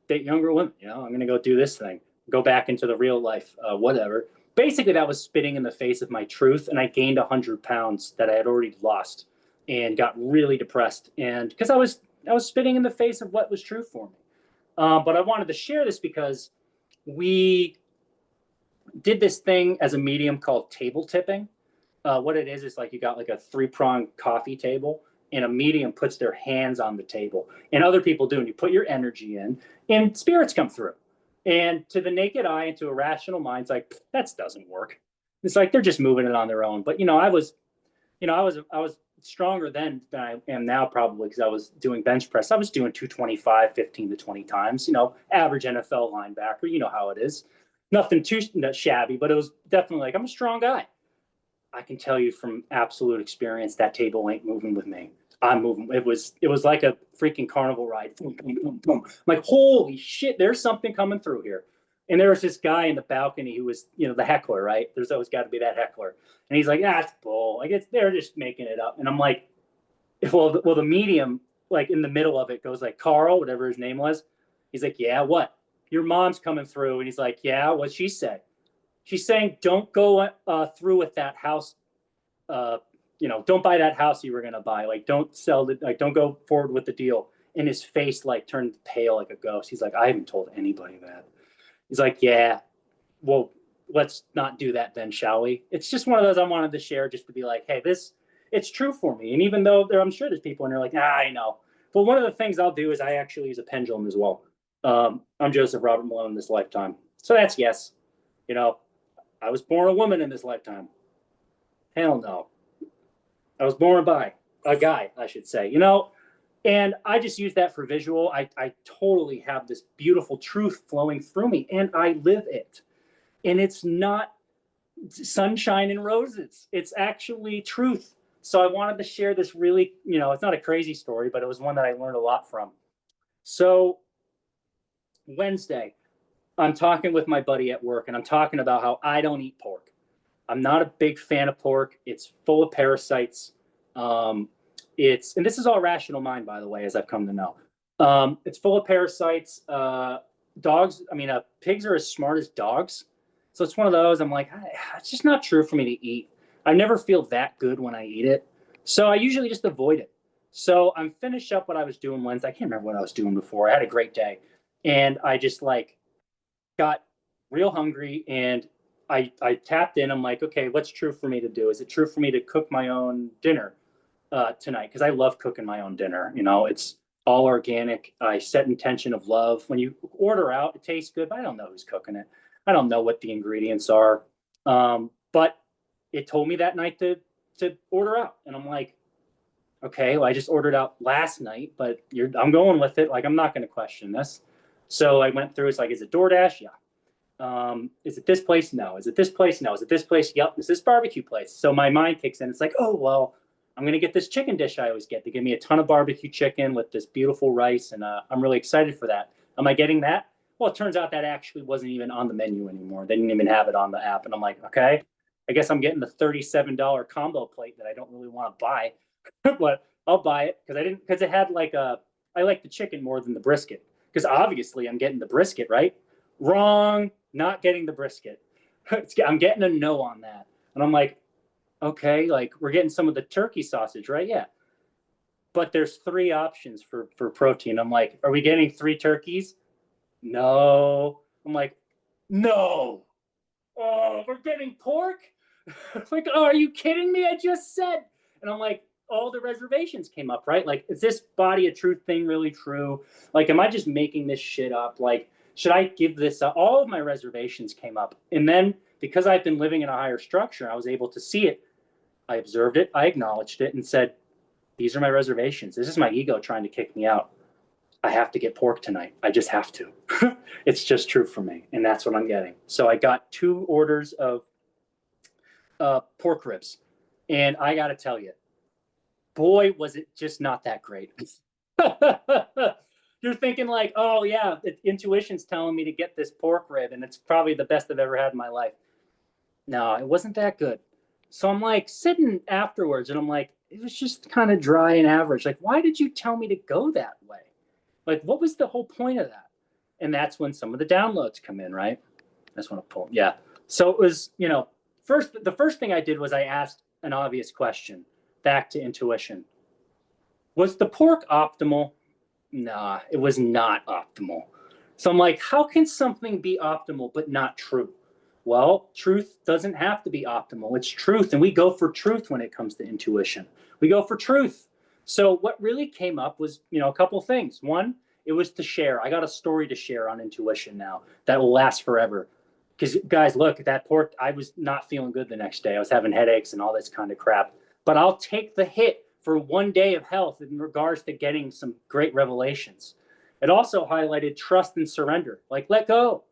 date younger women. You know, I'm gonna go do this thing, go back into the real life, whatever. Basically, that was spitting in the face of my truth, and I gained 100 pounds that I had already lost, and got really depressed. And because I was spitting in the face of what was true for me. But I wanted to share this because we did this thing as a medium called table tipping. What it is like you got like a 3-pronged coffee table, and a medium puts their hands on the table, and other people do, and you put your energy in, and spirits come through. And to the naked eye and to a rational mind, it's like that doesn't work. It's like they're just moving it on their own. But I was stronger then than I am now, probably because I was doing bench press. I was doing 225, 15 to 20 times. Average NFL linebacker. You know how it is. Nothing too shabby, but it was definitely like I'm a strong guy. I can tell you from absolute experience that table ain't moving with me. I'm moving. It was like a freaking carnival ride. Boom, boom, boom, boom. I'm like, holy shit, there's something coming through here. And there was this guy in the balcony who was, the heckler, right? There's always got to be that heckler. And he's like, it's bull. I guess they're just making it up. And I'm like, well, the medium, like in the middle of it, goes like, Carl, whatever his name was. He's like, yeah, what? Your mom's coming through. And he's like, yeah, what'd she say? She's saying, don't go through with that house. Don't buy that house you were going to buy. Like, don't sell it. Like, don't go forward with the deal. And his face like turned pale like a ghost. He's like, I haven't told anybody that. He's like, yeah, well, let's not do that then, shall we? It's just one of those I wanted to share just to be like, hey, it's true for me. And even though I'm sure there's people and they're like, I know. But one of the things I'll do is I actually use a pendulum as well. I'm Joseph Robert Malone in this lifetime. So that's yes. I was born a woman in this lifetime. Hell no. I was born by a guy, I should say. And I just use that for visual. I totally have this beautiful truth flowing through me, and I live it. And it's not sunshine and roses. It's actually truth. So I wanted to share this really, it's not a crazy story, but it was one that I learned a lot from. So Wednesday, I'm talking with my buddy at work, and I'm talking about how I don't eat pork. I'm not a big fan of pork. It's full of parasites. And this is all rational mind, by the way, as I've come to know. It's full of parasites. Pigs are as smart as dogs. So it's one of those, I'm like, it's just not true for me to eat. I never feel that good when I eat it. So I usually just avoid it. So I'm finished up what I was doing Wednesday. I can't remember what I was doing before. I had a great day. And I just got real hungry, and I tapped in. I'm like, okay, what's true for me to do? Is it true for me to cook my own dinner tonight? Because I love cooking my own dinner. It's all organic. I set intention of love. When you order out, it tastes good, but I don't know who's cooking it. I don't know what the ingredients are. But it told me that night to order out. And I'm like, okay, well, I just ordered out last night, but I'm going with it. Like, I'm not going to question this. So I went through, it's like, is it DoorDash? Yeah. Is it this place? No. Is it this place? No. Is it this place? Yep. Is this barbecue place? So my mind kicks in. It's like, oh, well, I'm going to get this chicken dish I always get. They give me a ton of barbecue chicken with this beautiful rice, and I'm really excited for that. Am I getting that? Well, it turns out that actually wasn't even on the menu anymore. They didn't even have it on the app. And I'm like, okay, I guess I'm getting the $37 combo plate that I don't really want to buy, but I'll buy it because it had I like the chicken more than the brisket, because obviously I'm getting the brisket, right? Wrong, not getting the brisket. I'm getting a no on that. And I'm like, okay, like we're getting some of the turkey sausage, right? Yeah. But there's 3 options for protein. I'm like, are we getting 3 turkeys? No. I'm like, no. Oh, we're getting pork? Like, oh, are you kidding me? I just said. And I'm like, all the reservations came up, right? Like, is this body of truth thing really true? Like, am I just making this shit up? Like, should I give this up? All of my reservations came up. And then because I've been living in a higher structure, I was able to see it. I observed it. I acknowledged it and said, these are my reservations. This is my ego trying to kick me out. I have to get pork tonight. I just have to. It's just true for me. And that's what I'm getting. So I got 2 orders of pork ribs. And I got to tell you, boy, was it just not that great. You're thinking like, oh yeah, intuition's telling me to get this pork rib, and it's probably the best I've ever had in my life. No, it wasn't that good. So I'm like sitting afterwards and I'm like, it was just kind of dry and average. Like, why did you tell me to go that way? Like, what was the whole point of that? And that's when some of the downloads come in, right? I just want to pull. Yeah. So it was, the first thing I did was I asked an obvious question back to intuition. Was the pork optimal? Nah, it was not optimal. So I'm like, how can something be optimal but not true? Well, truth doesn't have to be optimal. It's truth. And we go for truth when it comes to intuition. We go for truth. So what really came up was, a couple of things. One, it was to share. I got a story to share on intuition now that will last forever. Because guys, look, that pork, I was not feeling good the next day. I was having headaches and all this kind of crap. But I'll take the hit for one day of health in regards to getting some great revelations. It also highlighted trust and surrender. Like, let go,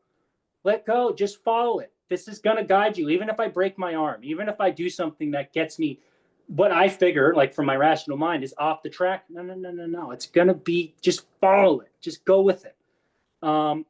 just follow it. This is going to guide you. Even if I break my arm, even if I do something that gets me what I figure, like from my rational mind, is off the track. No, no, no, no, no. It's going to be just follow it, just go with it. And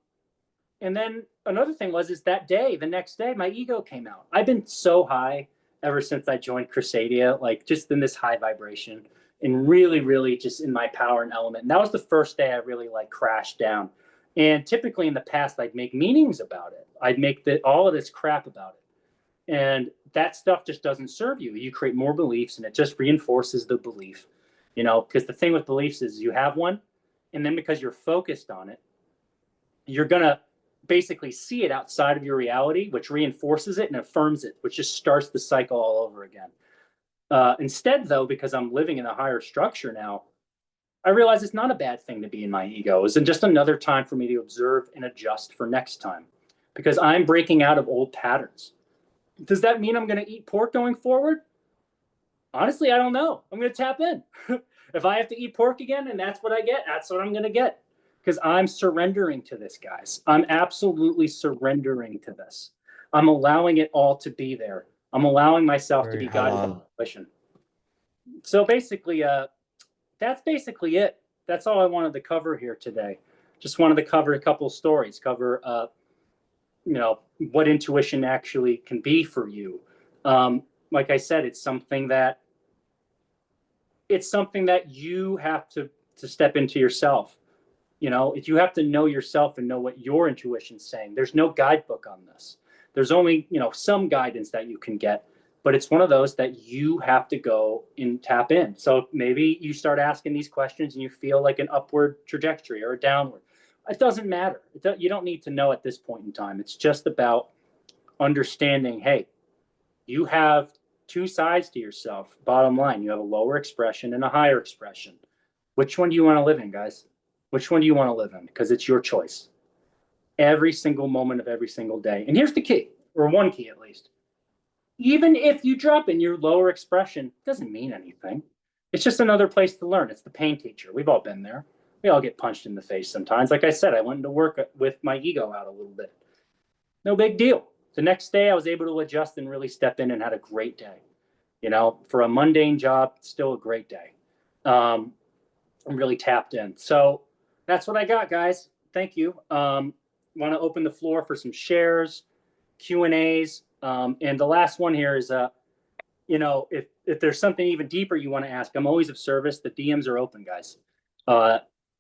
then another thing was, is that day, the next day, my ego came out. I've been so high ever since I joined Crusadia, like just in this high vibration and really, really just in my power and element. And that was the first day I really like crashed down. And typically in the past, I'd make meanings about it. I'd make all of this crap about it. And that stuff just doesn't serve you. You create more beliefs and it just reinforces the belief, because the thing with beliefs is you have one, and then because you're focused on it, you're going to basically see it outside of your reality, which reinforces it and affirms it, which just starts the cycle all over again. Instead, though, because I'm living in a higher structure now, I realize it's not a bad thing to be in my ego. It's just another time for me to observe and adjust for next time because I'm breaking out of old patterns. Does that mean I'm going to eat pork going forward? Honestly, I don't know. I'm going to tap in. If I have to eat pork again and that's what I get, that's what I'm going to get because I'm surrendering to this, guys. I'm absolutely surrendering to this. I'm allowing it all to be there. I'm allowing myself to Wait, be hold guided by on. intuition. So basically, that's basically it. That's all I wanted to cover here today. Just wanted to cover a couple of stories, cover what intuition actually can be for you. Like I said, it's something that you have to step into yourself. If you have to know yourself and know what your intuition's saying. There's no guidebook on this. There's only some guidance that you can get, but it's one of those that you have to go and tap in. So maybe you start asking these questions and you feel like an upward trajectory or a downward. It doesn't matter. You don't need to know at this point in time. It's just about understanding, hey, you have two sides to yourself. Bottom line, you have a lower expression and a higher expression. Which one do you want to live in, guys? Which one do you want to live in? Because it's your choice. Every single moment of every single day. And here's the key, or one key at least. Even if you drop in your lower expression, it doesn't mean anything. It's just another place to learn. It's the pain teacher. We've all been there. We all get punched in the face sometimes. Like I said, I went into work with my ego out a little bit. No big deal. The next day, I was able to adjust and really step in and had a great day. For a mundane job, still a great day. I'm really tapped in. So that's what I got, guys. Thank you. Want to open the floor for some shares, Q&As. And the last one here is, if there's something even deeper you want to ask, I'm always of service. The DMs are open, guys.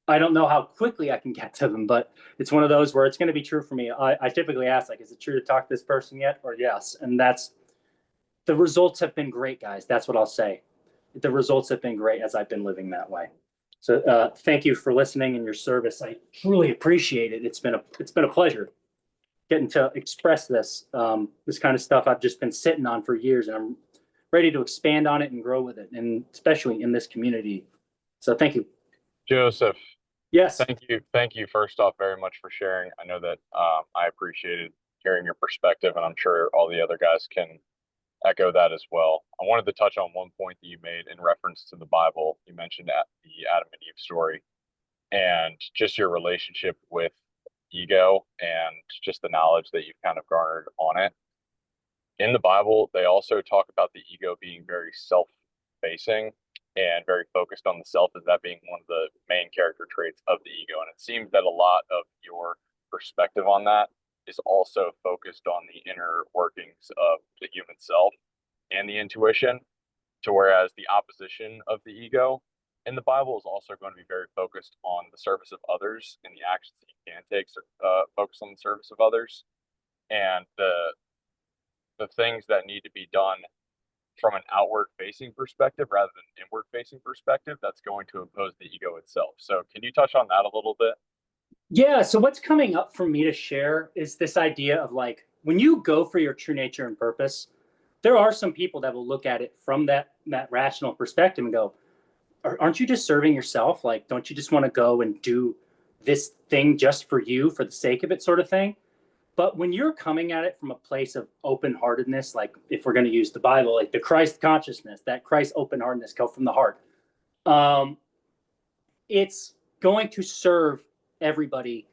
I don't know how quickly I can get to them, but it's one of those where it's going to be true for me. I typically ask, like, is it true to talk to this person yet? Or yes. And the results have been great, guys. That's what I'll say. The results have been great as I've been living that way. So thank you for listening and your service. I truly appreciate it. It's been a pleasure getting to express this kind of stuff I've just been sitting on for years, and I'm ready to expand on it and grow with it, and especially in this community. So thank you. Joseph, Yes. thank you first off very much for sharing. I know that I appreciated hearing your perspective, and I'm sure all the other guys can echo that as well. I wanted to touch on one point that you made in reference to the Bible. You mentioned the Adam and Eve story and just your relationship with ego and just the knowledge that you've kind of garnered on it. In the Bible, they also talk about the ego being very self-facing and very focused on the self, as that being one of the main character traits of the ego. And it seems that a lot of your perspective on that is also focused on the inner workings of the human self and the intuition, to whereas the opposition of the ego in the Bible is also going to be very focused on the service of others and the actions that you can take, focus on the service of others and the things that need to be done from an outward facing perspective rather than inward facing perspective. That's going to oppose the ego itself. So can you touch on that a little bit? Yeah. So what's coming up for me to share is this idea of like, when you go for your true nature and purpose, there are some people that will look at it from that rational perspective and go, aren't you just serving yourself? Like, don't you just want to go and do this thing just for you, for the sake of it, sort of thing? But when you're coming at it from a place of open-heartedness, like if we're going to use the Bible, like the Christ consciousness, that Christ open-heartedness come from the heart, it's going to serve everybody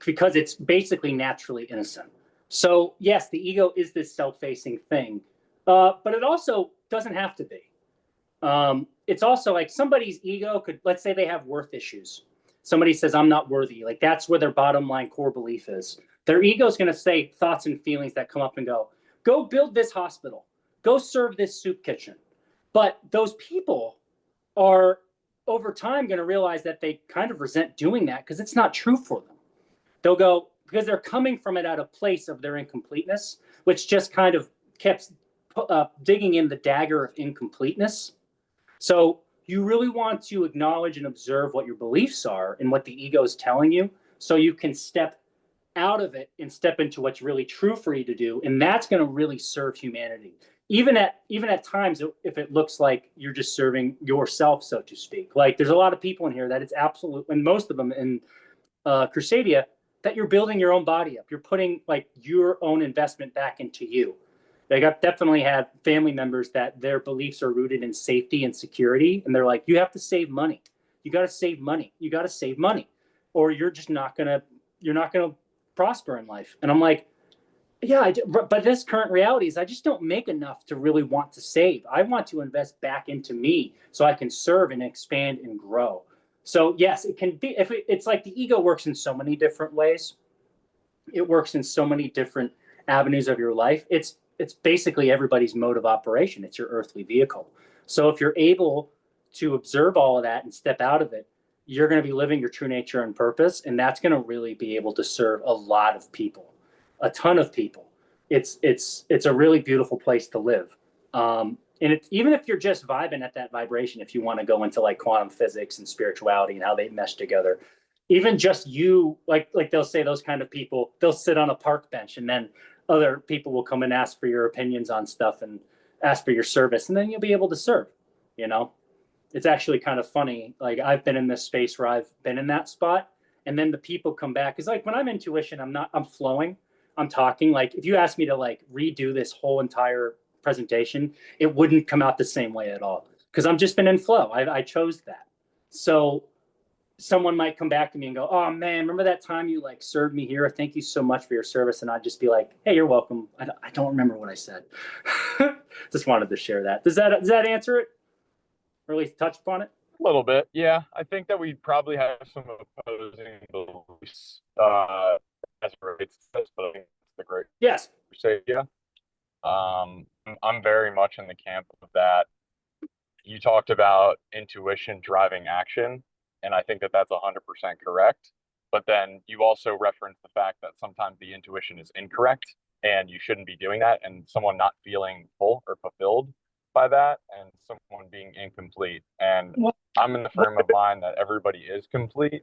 because it's basically naturally innocent. So yes, the ego is this self-facing thing, but it also doesn't have to be. It's also like somebody's ego could, let's say they have worth issues. Somebody says, I'm not worthy. Like that's where their bottom line core belief is. Their ego is going to say thoughts and feelings that come up and go build this hospital, go serve this soup kitchen. But those people are over time going to realize that they kind of resent doing that because it's not true for them. They'll go, because they're coming from it at a place of their incompleteness, which just kind of kept digging in the dagger of incompleteness. So you really want to acknowledge and observe what your beliefs are and what the ego is telling you so you can step out of it and step into what's really true for you to do. And that's going to really serve humanity. Even at times, if it looks like you're just serving yourself, so to speak. Like there's a lot of people in here that it's absolute, and most of them in Crusadia, that you're building your own body up. You're putting like your own investment back into you. Like I've definitely had family members that their beliefs are rooted in safety and security. And they're like, you have to save money. You got to save money. You got to save money or you're just not going to prosper in life. And I'm like, yeah, but this current reality is I just don't make enough to really want to save. I want to invest back into me so I can serve and expand and grow. So yes, it can be, it's like the ego works in so many different ways. It works in so many different avenues of your life. It's basically everybody's mode of operation. It's your earthly vehicle. So if you're able to observe all of that and step out of it, you're going to be living your true nature and purpose. And that's going to really be able to serve a lot of people, a ton of people. It's a really beautiful place to live. And even if you're just vibing at that vibration, if you want to go into like quantum physics and spirituality and how they mesh together, even just you, like they'll say those kind of people, they'll sit on a park bench and then other people will come and ask for your opinions on stuff and ask for your service. And then you'll be able to serve, you know? It's actually kind of funny. Like I've been in this space where I've been in that spot and then the people come back. Cause like when I'm intuition, I'm flowing, I'm talking. Like if you ask me to like redo this whole entire presentation, it wouldn't come out the same way at all. Cause I'm just been in flow. I chose that. So someone might come back to me and go, oh man, remember that time you like served me here? Thank you so much for your service. And I'd just be like, hey, you're welcome. I don't remember what I said. Just wanted to share that. Does that answer it? Or at least touch upon it? A little bit, yeah. I think that we probably have some opposing beliefs as it relates to this, but I think it's the great Yes. Crusadia. I'm very much in the camp of that. You talked about intuition driving action, and I think that that's 100% correct. But then you also referenced the fact that sometimes the intuition is incorrect, and you shouldn't be doing that, and someone not feeling full or fulfilled by that, and someone being incomplete. And I'm in the firm of mind that everybody is complete.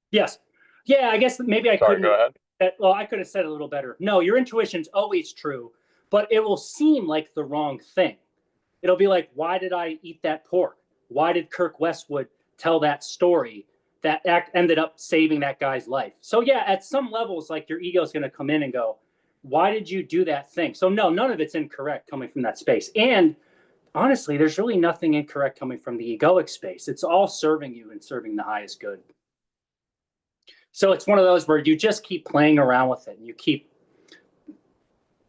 Yes. Yeah, I guess maybe I Sorry, couldn't. go ahead. Well, I could have said it a little better. No, your intuition's always true, but it will seem like the wrong thing. It'll be like, why did I eat that pork? Why did Kirk Westwood tell that story that ended up saving that guy's life? So yeah, at some levels, like your ego is going to come in and go, why did you do that thing? So no, none of it's incorrect coming from that space. And honestly, there's really nothing incorrect coming from the egoic space. It's all serving you and serving the highest good. So it's one of those where you just keep playing around with it and you keep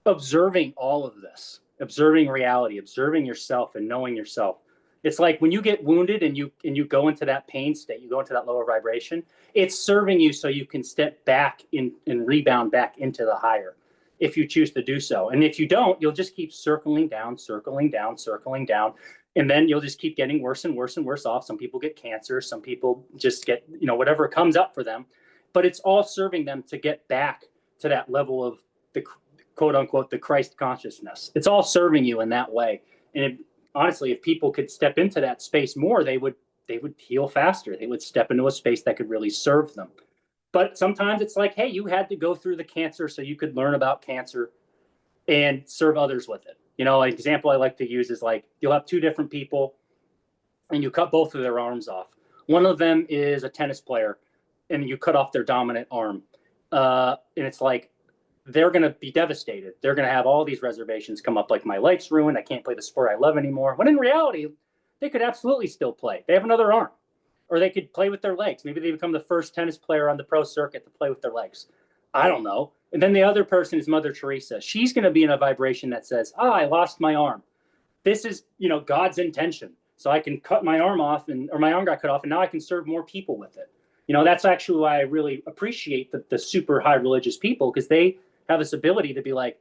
observing all of this, observing reality, observing yourself and knowing yourself. It's like when you get wounded and you go into that pain state, you go into that lower vibration, it's serving you so you can step back in and rebound back into the higher if you choose to do so. And if you don't, you'll just keep circling down, circling down, circling down. And then you'll just keep getting worse and worse and worse off. Some people get cancer. Some people just get, whatever comes up for them. But it's all serving them to get back to that level of the quote unquote, the Christ consciousness. It's all serving you in that way. And honestly, if people could step into that space more, they would heal faster. They would step into a space that could really serve them. But sometimes it's like, hey, you had to go through the cancer so you could learn about cancer and serve others with it. An example I like to use is like you'll have two different people and you cut both of their arms off. One of them is a tennis player and you cut off their dominant arm. And it's like they're going to be devastated. They're going to have all these reservations come up like my life's ruined. I can't play the sport I love anymore. When in reality, they could absolutely still play. They have another arm. Or they could play with their legs. Maybe they become the first tennis player on the pro circuit to play with their legs. I don't know. And then the other person is Mother Teresa. She's going to be in a vibration that says, I lost my arm. This is, God's intention. So I can cut my arm off or my arm got cut off and now I can serve more people with it. That's actually why I really appreciate the super high religious people because they have this ability to be like,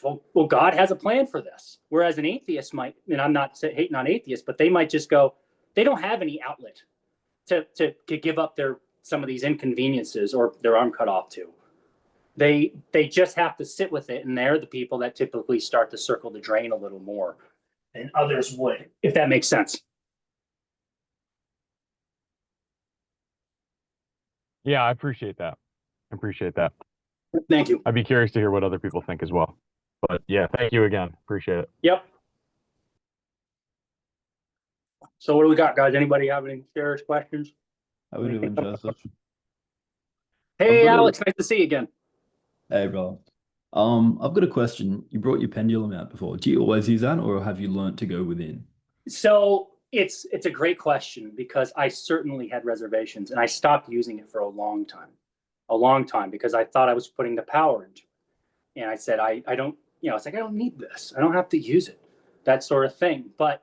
well, God has a plan for this. Whereas an atheist might, and I'm not hating on atheists, but they might just go, they don't have any outlet to give up some of these inconveniences or their arm cut off to. They just have to sit with it, and they're the people that typically start to circle the drain a little more than others would, if that makes sense. Yeah, I appreciate that. Thank you. I'd be curious to hear what other people think as well. But yeah, thank you again. Appreciate it. Yep. So what do we got, guys? Anybody have any serious questions? How are we doing, Joseph? Hey, Alex, nice to see you again. Hey, bro. I've got a question. You brought your pendulum out before. Do you always use that, or have you learnt to go within? So it's a great question because I certainly had reservations and I stopped using it for a long time because I thought I was putting the power into it. And I said, I don't, it's like, I don't need this. I don't have to use it, that sort of thing. But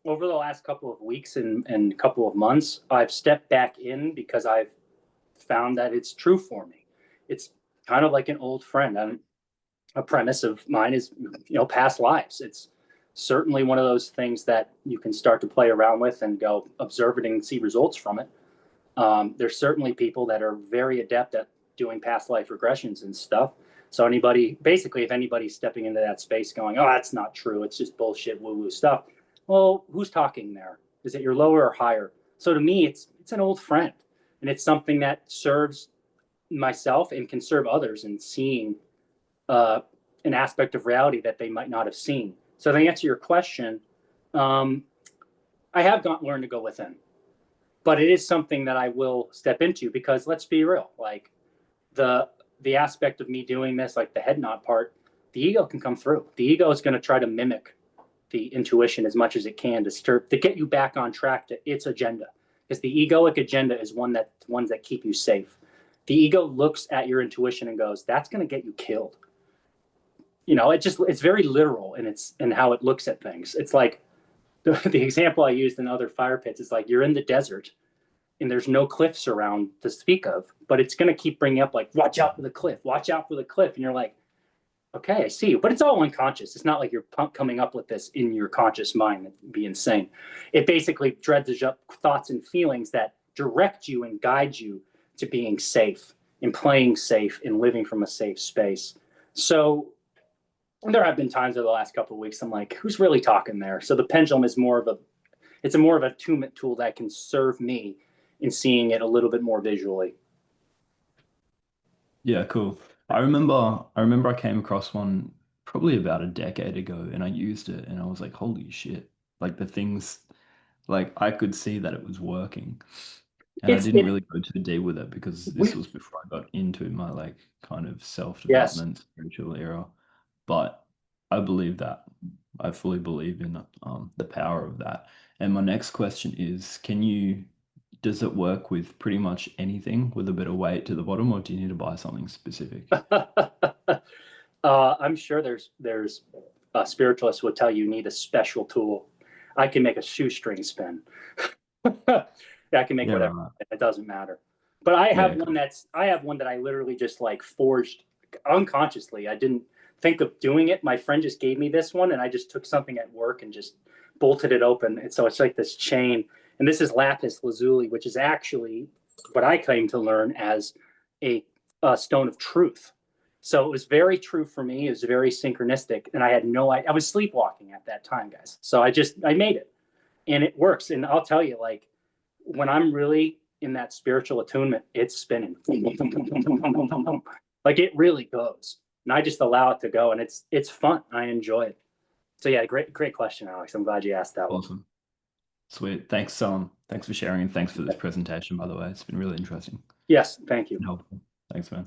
over the last couple of weeks and couple of months, I've stepped back in because I've found that it's true for me. It's kind of like an old friend. A premise of mine is, past lives. It's certainly one of those things that you can start to play around with and go observe it and see results from it. There's certainly people that are very adept at doing past life regressions and stuff. So if anybody's stepping into that space going, oh, that's not true, it's just bullshit woo-woo stuff. Well, who's talking there? Is it your lower or higher? So to me, it's an old friend, and it's something that serves myself and can serve others in seeing an aspect of reality that they might not have seen. So to answer your question, I have learned to go within, but it is something that I will step into because let's be real, like the aspect of me doing this, like the head nod part, the ego can come through. The ego is going to try to mimic the intuition as much as it can to get you back on track to its agenda. Because the egoic agenda is ones that keep you safe. The ego looks at your intuition and goes, that's going to get you killed. It's very literal in how it looks at things. It's like the example I used in other fire pits is like you're in the desert and there's no cliffs around to speak of, but it's going to keep bringing up like, watch out for the cliff, watch out for the cliff. And you're like, okay, I see you, but it's all unconscious. It's not like you're coming up with this in your conscious mind. That'd be insane. It basically dredges up thoughts and feelings that direct you and guide you to being safe and playing safe and living from a safe space. So there have been times over the last couple of weeks, I'm like, who's really talking there? So the pendulum is more of a attunement tool that can serve me in seeing it a little bit more visually. Yeah, cool. I remember I came across one probably about a decade ago and I used it and I was like, holy shit. Like the things, like I could see that it was working. And I didn't really go too deep with it because this was before I got into my like kind of self-development spiritual era. But I believe that. I fully believe in the power of that. And my next question is, does it work with pretty much anything with a bit of weight to the bottom, or do you need to buy something specific? I'm sure there's spiritualists would tell you need a special tool. I can make a shoestring spin. Yeah, I can make Yeah, whatever. right. It doesn't matter. But I have Yeah, one that I literally just like forged unconsciously. I didn't think of doing it. My friend just gave me this one, and I just took something at work and just bolted it open. And so it's like this chain. And this is lapis lazuli, which is actually what I claim to learn as a stone of truth. So it was very true for me. It was very synchronistic, and I had no idea. I was sleepwalking at that time, guys. So I made it, and it works. And I'll tell you, like, when I'm really in that spiritual attunement, it's spinning. Like it really goes. And I just allow it to go, and it's fun. I enjoy it. So yeah, great question, Alex. I'm glad you asked that one. awesome. Sweet. Thanks for sharing and thanks for this presentation, by the way. It's been really interesting Yes, thank you. and helpful. Thanks, man.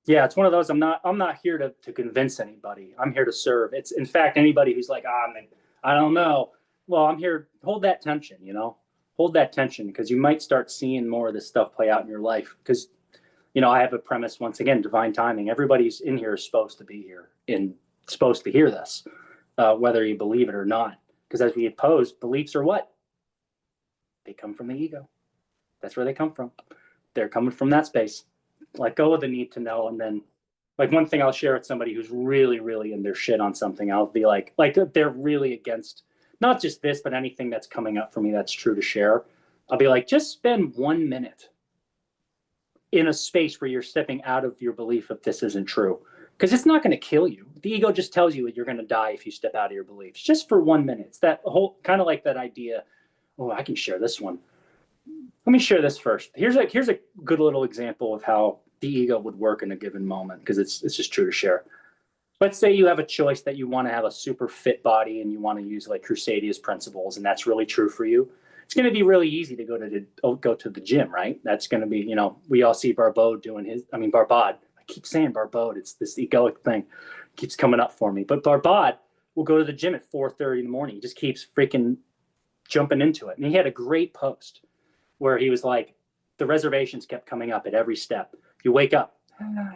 Yeah, it's one of those. I'm not here to convince anybody. I'm here to serve. It's in fact anybody who's like, I don't know. Well, I'm here. Hold that tension, hold that tension, because you might start seeing more of this stuff play out in your life. Because I have a premise once again: divine timing. Everybody's in here is supposed to be here and supposed to hear this, whether you believe it or not. Because as we had posed, beliefs are what? They come from the ego. That's where they come from. They're coming from that space. Let go of the need to know. And then, like, one thing I'll share with somebody who's really, really in their shit on something, I'll be like they're really against not just this, but anything that's coming up for me that's true to share. I'll be like, just spend 1 minute in a space where you're stepping out of your belief if this isn't true. Because it's not going to kill you. The ego just tells you you're going to die if you step out of your beliefs. Just for 1 minute. It's that whole kind of like that idea. Oh, I can share this one. Let me share this first. Here's a good little example of how the ego would work in a given moment, because it's just true to share. Let's say you have a choice that you want to have a super fit body and you want to use like Crusadia's principles, and that's really true for you. It's going to be really easy to go to the gym, right? That's going to be, we all see Barbod doing Barbod. I keep saying Barbod. It's this egoic thing. It keeps coming up for me. But Barbod will go to the gym at 4:30 in the morning. He just keeps freaking jumping into it. And he had a great post where he was like, the reservations kept coming up at every step. You wake up,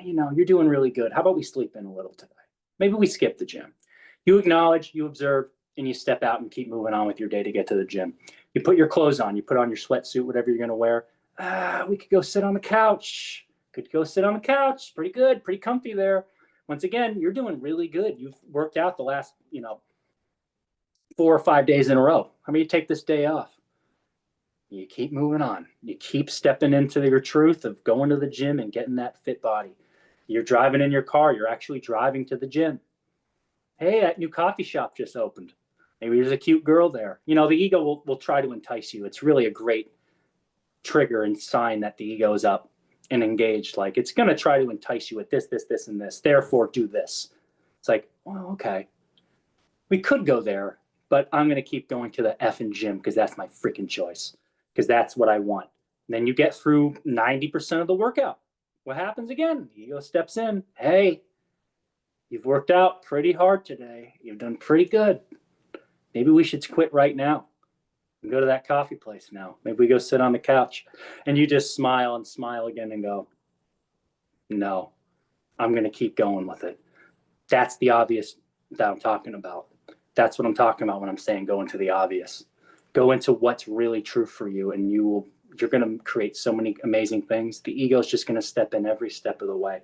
you're doing really good. How about we sleep in a little today? Maybe we skip the gym. You acknowledge, you observe, and you step out and keep moving on with your day to get to the gym. You put your clothes on, you put on your sweatsuit, whatever you're going to wear. We could go sit on the couch. Pretty good, pretty comfy there. Once again, you're doing really good. You've worked out the last, 4 or 5 days in a row. How about you take this day off? You keep moving on. You keep stepping into your truth of going to the gym and getting that fit body. You're driving in your car. You're actually driving to the gym. Hey, that new coffee shop just opened. Maybe there's a cute girl there. The ego will try to entice you. It's really a great trigger and sign that the ego is up and engaged. Like, it's going to try to entice you with this, and this. Therefore, do this. It's like, well, okay. We could go there, but I'm going to keep going to the effing gym because that's my freaking choice. Because that's what I want. And then you get through 90% of the workout. What happens again? The ego steps in. Hey, you've worked out pretty hard today. You've done pretty good. Maybe we should quit right now and go to that coffee place now. Maybe we go sit on the couch. And you just smile and smile again and go, no, I'm going to keep going with it. That's the obvious that I'm talking about. That's what I'm talking about when I'm saying go into the obvious. Go into what's really true for you, and you're going to create so many amazing things. The ego is just going to step in every step of the way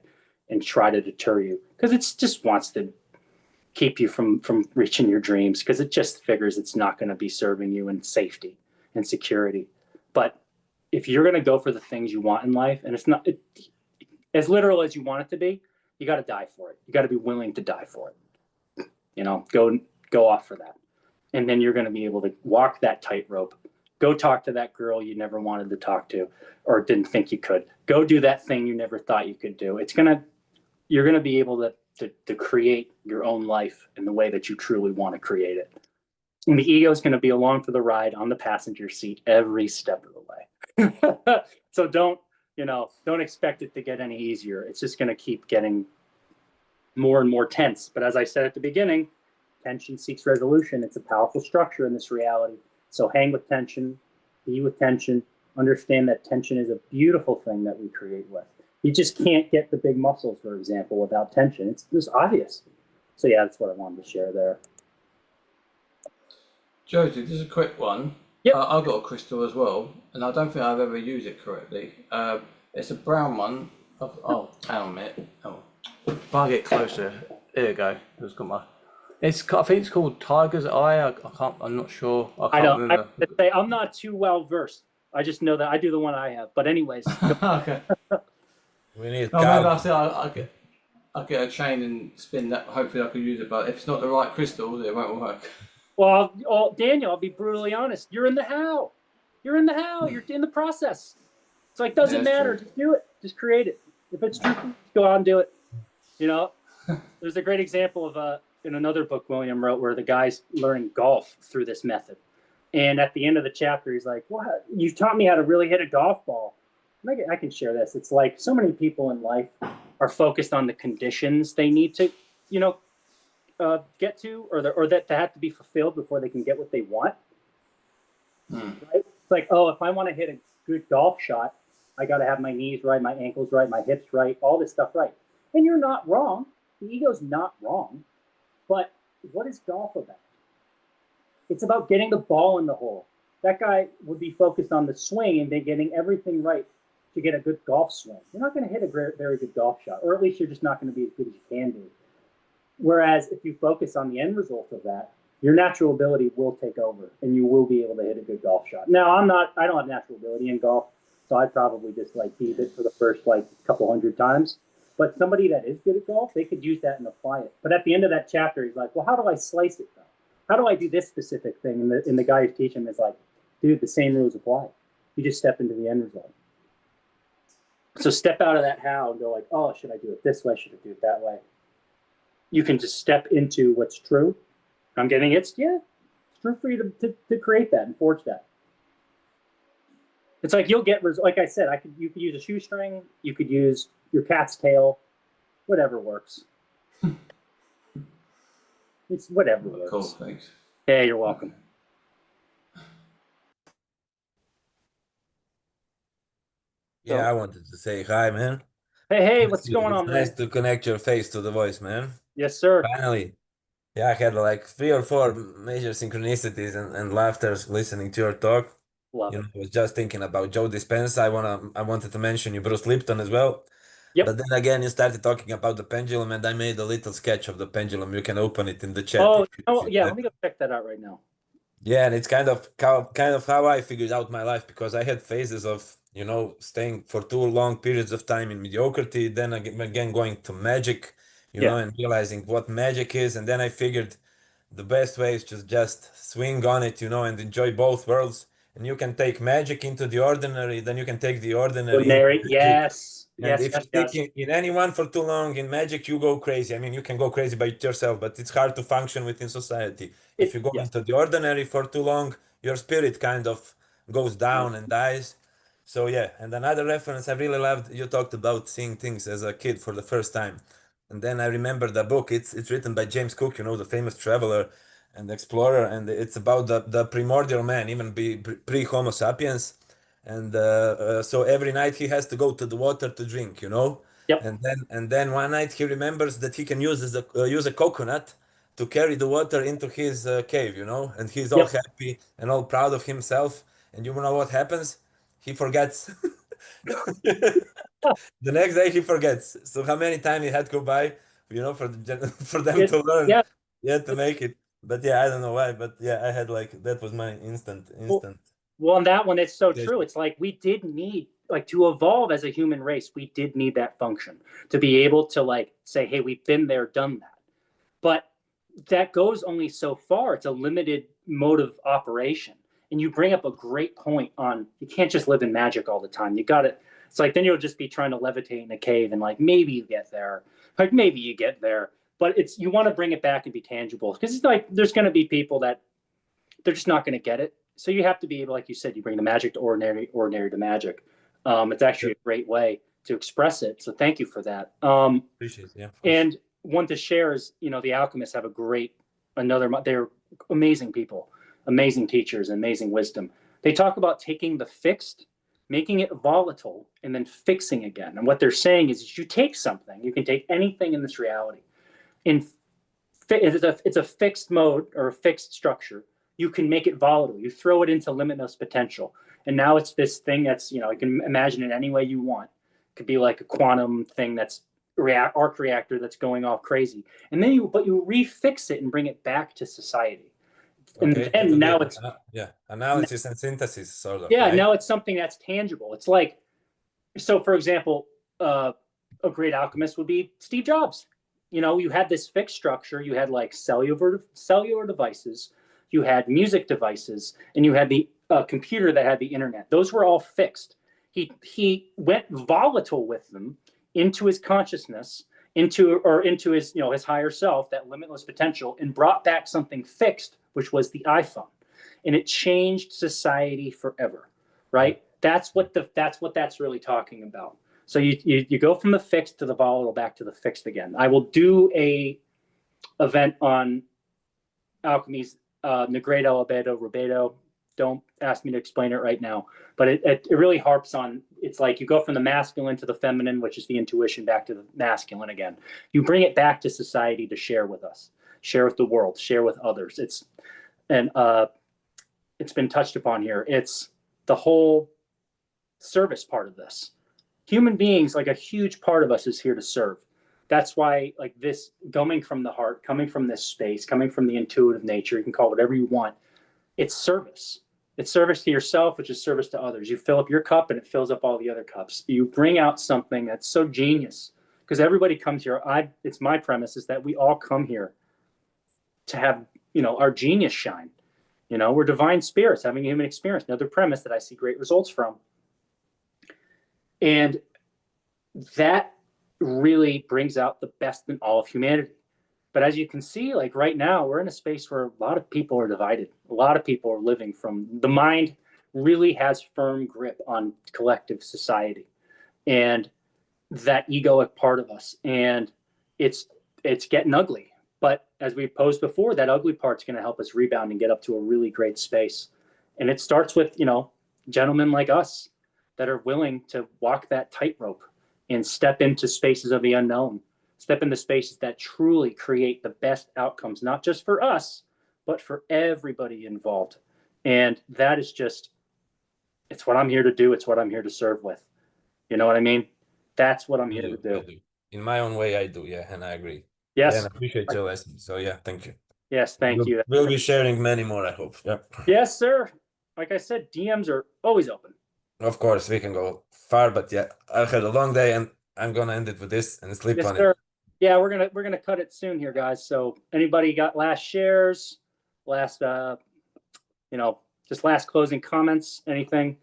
and try to deter you, because it just wants to keep you from reaching your dreams, because it just figures it's not going to be serving you in safety and security. But if you're going to go for the things you want in life, and it's not as literal as you want it to be, you got to die for it. You got to be willing to die for it. Go off for that. And then you're going to be able to walk that tightrope. Go talk to that girl you never wanted to talk to or didn't think you could. Go do that thing you never thought you could do. You're going to be able to create your own life in the way that you truly want to create it. And the ego is going to be along for the ride on the passenger seat every step of the way. So don't expect it to get any easier. It's just going to keep getting more and more tense. But as I said at the beginning, tension seeks resolution. It's a powerful structure in this reality. So hang with tension, be with tension, understand that tension is a beautiful thing that we create with. You just can't get the big muscles, for example, without tension. It's just obvious. So yeah, that's what I wanted to share there. Josie, just a quick one. Yep. I've got a crystal as well, and I don't think I've ever used it correctly. It's a brown one. Oh, hang on a minute. Oh, if I get closer, there you go. It's got my. I think it's called Tiger's Eye. I can't. I'm not sure. I I can't don't. I remember. have to say, I'm not too well versed. I just know that I do the one I have. But anyways, Okay. We need Oh, maybe cow. I say I get a chain and spin that. Hopefully, I can use it. But if it's not the right crystal, it won't work. well, Daniel, I'll be brutally honest. You're in the how. You're in the how. You're in the process. It's like doesn't Yeah, that's matter. true. Just do it. Just create it. If it's true, just go out and do it. You know, there's a great example of in another book William wrote where the guy's learning golf through this method, and at the end of the chapter, he's like, "What? You taught me how to really hit a golf ball." And I can share this. It's like so many people in life are focused on the conditions they need to, you know, get to, or that have to be fulfilled before they can get what they want. Right? It's like, oh, if I want to hit a good golf shot, I got to have my knees right, my ankles right, my hips right, all this stuff right. And you're not wrong. The ego's not wrong. But what is golf about? It's about getting the ball in the hole. That guy would be focused on the swing and then getting everything right to get a good golf swing. You're not going to hit a very good golf shot, or at least you're just not going to be as good as you can do. Whereas if you focus on the end result of that, your natural ability will take over and you will be able to hit a good golf shot. Now, I don't have natural ability in golf, so I'd probably just like beat it for the first like couple hundred times. But somebody that is good at golf, they could use that and apply it. But at the end of that chapter, he's like, well, how do I slice it though? How do I do this specific thing? And the guy who's teaching him is like, dude, the same rules apply. You just step into the end result. So step out of that how and go like, oh, should I do it this way? Should I do it that way? You can just step into what's true. I'm getting it's true for you to create that and forge that. It's like you'll get, like I said, you could use a shoestring, you could use your cat's tail, whatever works. It's whatever works. Cool, thanks. Yeah, you're welcome. Yeah, I wanted to say hi, man. Hey, what's going It's on, nice man? to connect your face to the voice, man. Yes, sir. Finally. Yeah, I had like 3 or 4 major synchronicities and laughters listening to your talk. Love You it. know, I was just thinking about Joe Dispenza. I wanted to mention you, Bruce Lipton as well. Yep. But then again, you started talking about the pendulum, and I made a little sketch of the pendulum. You can open it in the chat. Oh, yeah. Let me go check that out right now. Yeah, and it's kind of how I figured out my life, because I had phases of, you know, staying for too long periods of time in mediocrity, then again going to magic, you Yeah. know, and realizing what magic is, and then I figured the best way is just swing on it, you know, and enjoy both worlds. And you can take magic into the ordinary, then you can take the ordinary into Ordinary. magic. Yes. And Yes. if you Yes. stick Yes. in anyone for too long in magic, you go crazy. I mean, you can go crazy by yourself, but it's hard to function within society. If you go Yes. into the ordinary for too long, your spirit kind of goes down and dies. So yeah, and another reference I really loved, you talked about seeing things as a kid for the first time. And then I remember the book. It's written by James Cook, you know, the famous traveler and explorer, and it's about the primordial man, even pre-Homo sapiens. And so every night he has to go to the water to drink, you know. Yep. And then one night he remembers that he can use a coconut to carry the water into his cave, you know, and he's all Yep. happy and all proud of himself. And you know what happens? He forgets. The next day he forgets. So how many times he had to go by, you know, for them to learn, Yeah. yeah, to make it. But yeah, I don't know why, but yeah, I had like that was my instant. Well, on that one, it's so Yes. true. It's like we did need, like, to evolve as a human race, we did need that function to be able to, like, say, hey, we've been there, done that. But that goes only so far. It's a limited mode of operation. And you bring up a great point on you can't just live in magic all the time. You got to, it's like then you'll just be trying to levitate in a cave and, like, maybe you get there, like, maybe you get there. But it's, you want to bring it back and be tangible, because it's like there's going to be people that they're just not going to get it. So you have to be able, like you said, you bring the magic to ordinary to magic. It's actually a great way to express it. So thank you for that. Appreciate it, yeah. And one to share is, you know, the alchemists have a great, they're amazing people, amazing teachers, amazing wisdom. They talk about taking the fixed, making it volatile, and then fixing again. And what they're saying is you take something, you can take anything in this reality, and it's a fixed mode or a fixed structure. you can make it volatile. You throw it into limitless potential. And now it's this thing that's, you can imagine it any way you want. It could be like a quantum thing that's arc reactor that's going off crazy. And then you refix it and bring it back to society. Okay. And now it's analysis and synthesis, sort of. yeah, right? now it's something that's tangible. It's like, so for example, a great alchemist would be Steve Jobs. You had this fixed structure. You had like cellular devices, you had music devices, and you had the computer that had the internet. Those were all fixed. He went volatile with them into his consciousness, into his his higher self, that limitless potential, and brought back something fixed, which was the iPhone, and it changed society forever. Right? That's what that's really talking about. So you go from the fixed to the volatile back to the fixed again. I will do a event on alchemy's Negredo, Albedo, Rubedo. Don't ask me to explain it right now, but it really harps on, it's like you go from the masculine to the feminine, which is the intuition, back to the masculine again. You bring it back to society to share with us, share with the world, share with others. It's been touched upon here. It's the whole service part of this. Human beings, like a huge part of us, is here to serve. That's why, like, this coming from the heart, coming from this space, coming from the intuitive nature, you can call it whatever you want. It's service. It's service to yourself, which is service to others. You fill up your cup and it fills up all the other cups. You bring out something that's so genius, because everybody comes here. It's my premise is that we all come here to have, our genius shine. We're divine spirits having a human experience. Another premise that I see great results from. And that really brings out the best in all of humanity. But as you can see, like right now, we're in a space where a lot of people are divided. A lot of people are living from the mind really has firm grip on collective society and that egoic part of us. And it's getting ugly. But as we posed before, that ugly part's going to help us rebound and get up to a really great space. And it starts with, gentlemen like us that are willing to walk that tightrope and step into spaces of the unknown, step into spaces that truly create the best outcomes, not just for us, but for everybody involved. And that is just, it's what I'm here to do. It's what I'm here to serve with. You know what I mean? That's what I'm here to do. In my own way, I do. Yeah, and I agree. Yes. Yeah, and I appreciate your lesson. So yeah, thank you. Yes, thank you. We'll be sharing many more, I hope. Yeah. Yes, sir. Like I said, DMs are always open. Of course, we can go far, but yeah, I've had a long day and I'm gonna end it with this and sleep on it. Yeah, we're gonna cut it soon here, guys. So anybody got last shares, last just last closing comments, anything?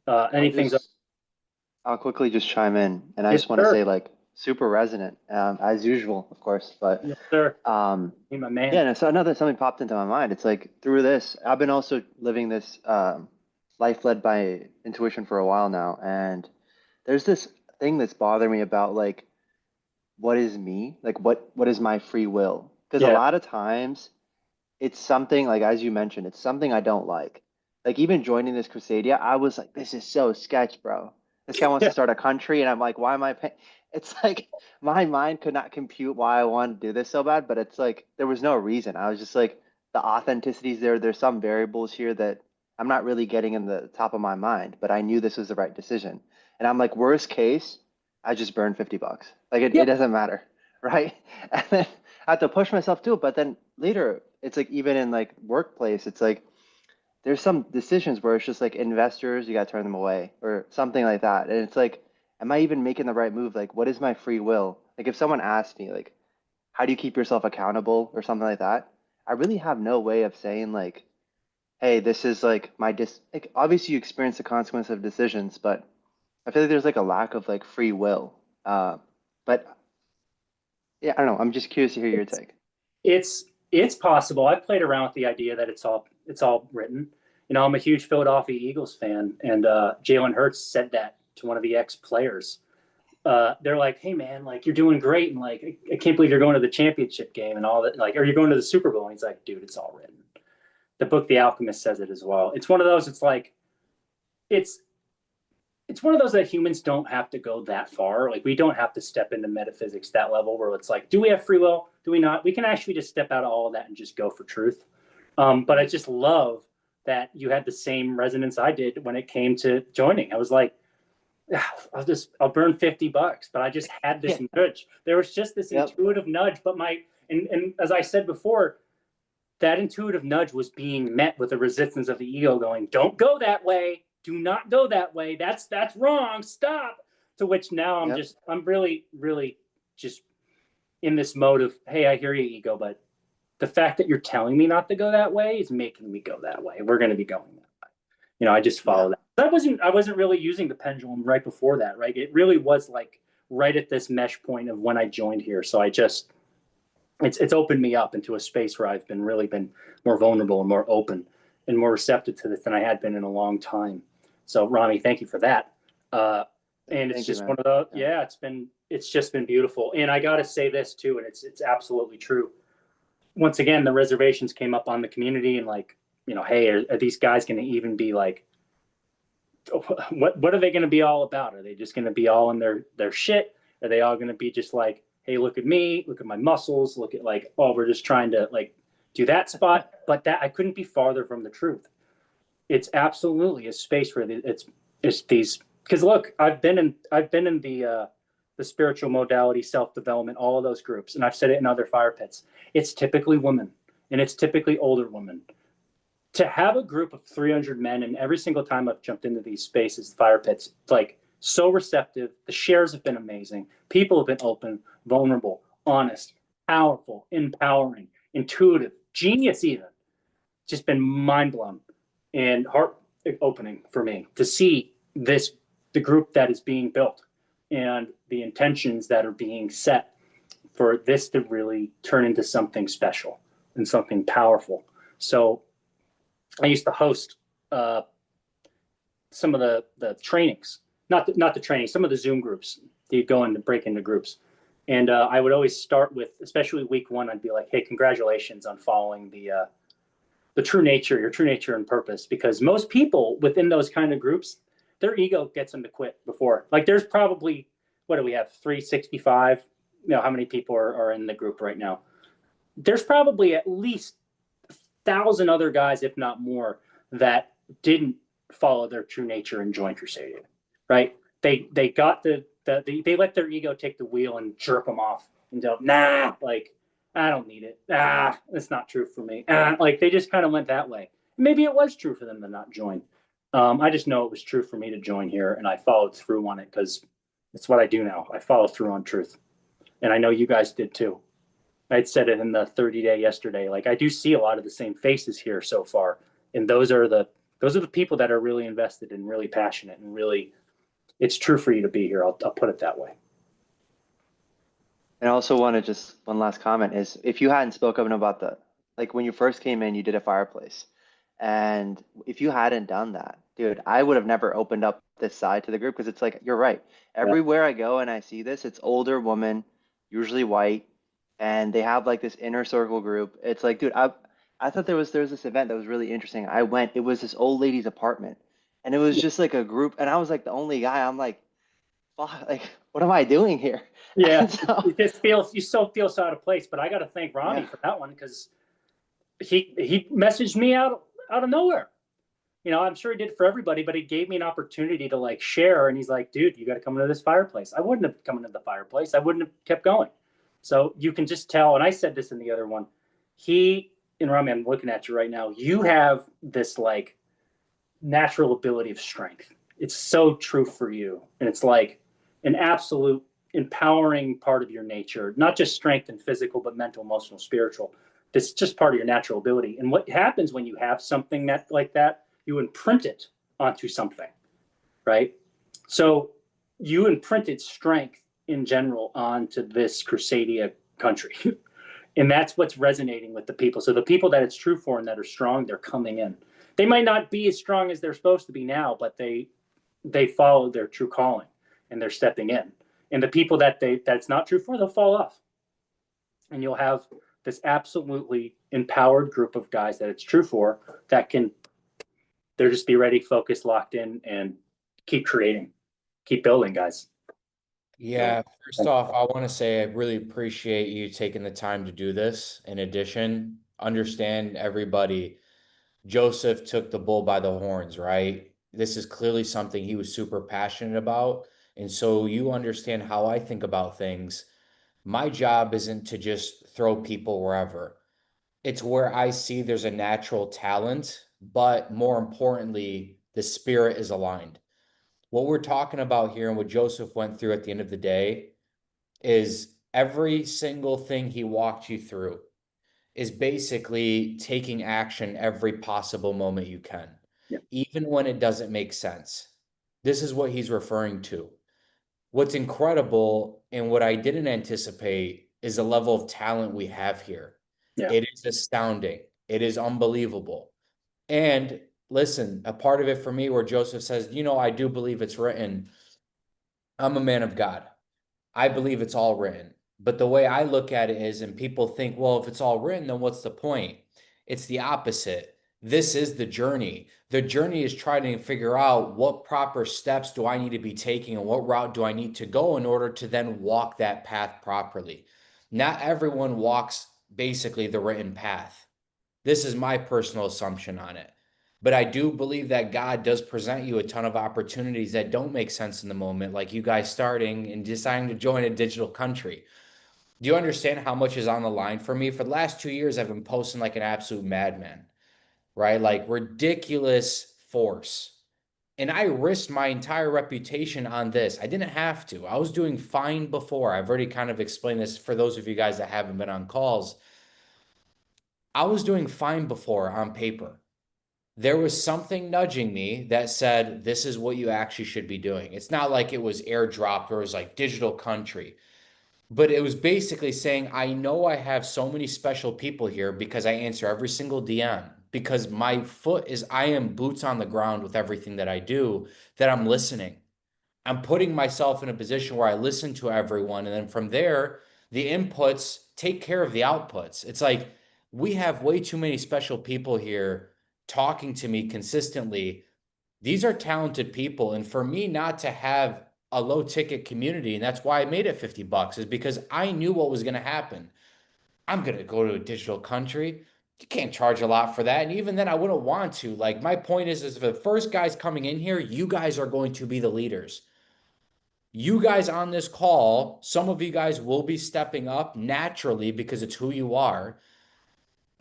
I'll quickly just chime in, and I Yes, just want to sir. say, like, super resonant, as usual, of course. But Yes, sir. Hey, my man. yeah, and so something popped into my mind. It's like through this, I've been also living this life led by intuition for a while now, and there's this thing that's bothering me about like what is me, like what is my free will? Because a lot of times it's something like, as you mentioned, it's something I don't like. Like even joining this Crusadia, I was like, this is so sketch, bro. This guy wants to start a country, and I'm like, why am I paying? It's like my mind could not compute why I wanted to do this so bad, but it's like there was no reason. I was just like, the authenticity's there. There's some variables here that I'm not really getting in the top of my mind, but I knew this was the right decision. And I'm like, worst case, I just burned $50. Like it doesn't matter, right? And then I have to push myself to it. But then later, it's like even in like workplace, it's like there's some decisions where it's just like investors, you got to turn them away or something like that. And it's like, am I even making the right move? Like, what is my free will? Like, if someone asks me, like, how do you keep yourself accountable or something like that? I really have no way of saying, like, hey, this is like like, obviously you experience the consequence of decisions, but I feel like there's like a lack of like free will. But yeah, I don't know. I'm just curious to hear your take. It's possible. I've played around with the idea that it's all written. I'm a huge Philadelphia Eagles fan, and Jalen Hurts said that to one of the ex-players. They're like, "Hey man, like you're doing great, and like I can't believe you're going to the championship game and all that. Like, are you going to the Super Bowl?" And he's like, "Dude, it's all written." The book The Alchemist says it as well. It's one of those. It's like it's one of those that humans don't have to go that far. Like we don't have to step into metaphysics that level where it's like, do we have free will? Do we not? We can actually just step out of all of that and just go for truth. But I just love that you had the same resonance I did when it came to joining. I was like, I'll burn $50, but I just had this nudge. There was just this intuitive nudge, but and as I said before, that intuitive nudge was being met with a resistance of the ego going, don't go that way. Do not go that way. That's wrong. Stop. To which now I'm really, really just in this mode of, hey, I hear you, ego, but the fact that you're telling me not to go that way is making me go that way. We're going to be going that way. I just follow that. I wasn't really using the pendulum right before that, right? It really was like right at this mesh point of when I joined here. So it's opened me up into a space where I've been more vulnerable and more open and more receptive to this than I had been in a long time. So Rami, thank you for that. And it's just one of those, it's just been beautiful. And I got to say this too, and it's absolutely true. Once again, the reservations came up on the community and like, hey, are these guys going to even be like, what are they going to be all about? Are they just going to be all in their shit? Are they all going to be just like, hey, look at me, look at my muscles, look at like, oh, we're just trying to like do that spot? But that I couldn't be farther from the truth. It's absolutely a space where it's these, because look, I've been in the spiritual modality, self-development, all of those groups, and I've said it in other fire pits. It's typically women, and it's typically older women. To have a group of 300 men, and every single time I've jumped into these spaces, fire pits, it's like so receptive. The shares have been amazing. People have been open, vulnerable, honest, powerful, empowering, intuitive, genius even. Just been mind blown and heart opening for me to see the group that is being built and the intentions that are being set for this to really turn into something special and something powerful. So I used to host some of the trainings, not the training, some of the Zoom groups. You'd go in to break into groups. And I would always start with, especially week one, I'd be like, hey, congratulations on following the true nature, your true nature and purpose. Because most people within those kind of groups, their ego gets them to quit before. Like there's probably, what do we have, 365? How many people are in the group right now? There's probably at least 1,000 other guys, if not more, that didn't follow their true nature and join Crusadia, right? They got they let their ego take the wheel and jerk them off and go, nah, like I don't need it. That's not true for me. Like they just kind of went that way. Maybe it was true for them to not join. I just know it was true for me to join here, and I followed through on it because it's what I do now. I follow through on truth, and I know you guys did too. I'd said it in the 30-day yesterday. Like I do see a lot of the same faces here so far, and those are the people that are really invested and really passionate and really, it's true for you to be here. I'll put it that way. And I also want to just one last comment is if you hadn't spoken about like when you first came in, you did a fireplace. And if you hadn't done that, dude, I would have never opened up this side to the group because it's like, you're right. Everywhere I go and I see this, it's older woman, usually white, and they have like this inner circle group. It's like, dude, I thought there was this event that was really interesting. I went, it was this old lady's apartment, and it was just like a group, and I was like the only guy. I'm like, fuck, like, what am I doing here? Yeah, So, you so feel so out of place. But I got to thank Rami for that one because he messaged me out of nowhere. I'm sure he did for everybody, but he gave me an opportunity to like share. And he's like, dude, you got to come into this fireplace. I wouldn't have come into the fireplace. I wouldn't have kept going. So you can just tell. And I said this in the other one. And Rami, I'm looking at you right now. You have this like natural ability of strength. It's so true for you. And it's like an absolute empowering part of your nature, not just strength and physical, but mental, emotional, spiritual. It's just part of your natural ability. And what happens when you have something that like that, you imprint it onto something, right? So you imprinted strength in general onto this Crusadia country. And that's what's resonating with the people. So the people that it's true for and that are strong, they're coming in. They might not be as strong as they're supposed to be now, but they follow their true calling and they're stepping in. And the people that's not true for, they'll fall off. And you'll have this absolutely empowered group of guys that it's true for that they'll just be ready, focused, locked in, and keep creating, keep building, guys. Yeah, first off, I want to say I really appreciate you taking the time to do this. In addition, understand everybody. Joseph took the bull by the horns, right? This is clearly something he was super passionate about. And so you understand how I think about things. My job isn't to just throw people wherever. It's where I see there's a natural talent, but more importantly, the spirit is aligned. What we're talking about here and what Joseph went through at the end of the day is every single thing he walked you through is basically taking action every possible moment you can, Yeah. even when it doesn't make sense. This is what he's referring to. What's incredible and what I didn't anticipate is the level of talent we have here. Yeah. It is astounding. It is unbelievable. And listen, a part of it for me where Joseph says, I do believe it's written. I'm a man of God. I believe it's all written. But the way I look at it is, and people think, well, if it's all written, then what's the point? It's the opposite. This is the journey. The journey is trying to figure out what proper steps do I need to be taking and what route do I need to go in order to then walk that path properly. Not everyone walks basically the written path. This is my personal assumption on it. But I do believe that God does present you a ton of opportunities that don't make sense in the moment, like you guys starting and deciding to join a digital country. Do you understand how much is on the line for me? For the last 2 years, I've been posting like an absolute madman, right? Like ridiculous force. And I risked my entire reputation on this. I didn't have to. I was doing fine before. I've already kind of explained this for those of you guys that haven't been on calls. I was doing fine before on paper. There was something nudging me that said, this is what you actually should be doing. It's not like it was airdropped or it was like digital country, but it was basically saying, I know I have so many special people here because I answer every single DM, because I am boots on the ground with everything that I do, that I'm listening. I'm putting myself in a position where I listen to everyone. And then from there, the inputs take care of the outputs. It's like we have way too many special people here talking to me consistently. These are talented people. And for me not to have a low ticket community, and that's why I made it $50, is because I knew what was going to happen. I'm going to go to a digital country. You can't charge a lot for that. And even then, I wouldn't want to. Like, my point is if the first guys coming in here, you guys are going to be the leaders. You guys on this call, some of you guys will be stepping up naturally because it's who you are.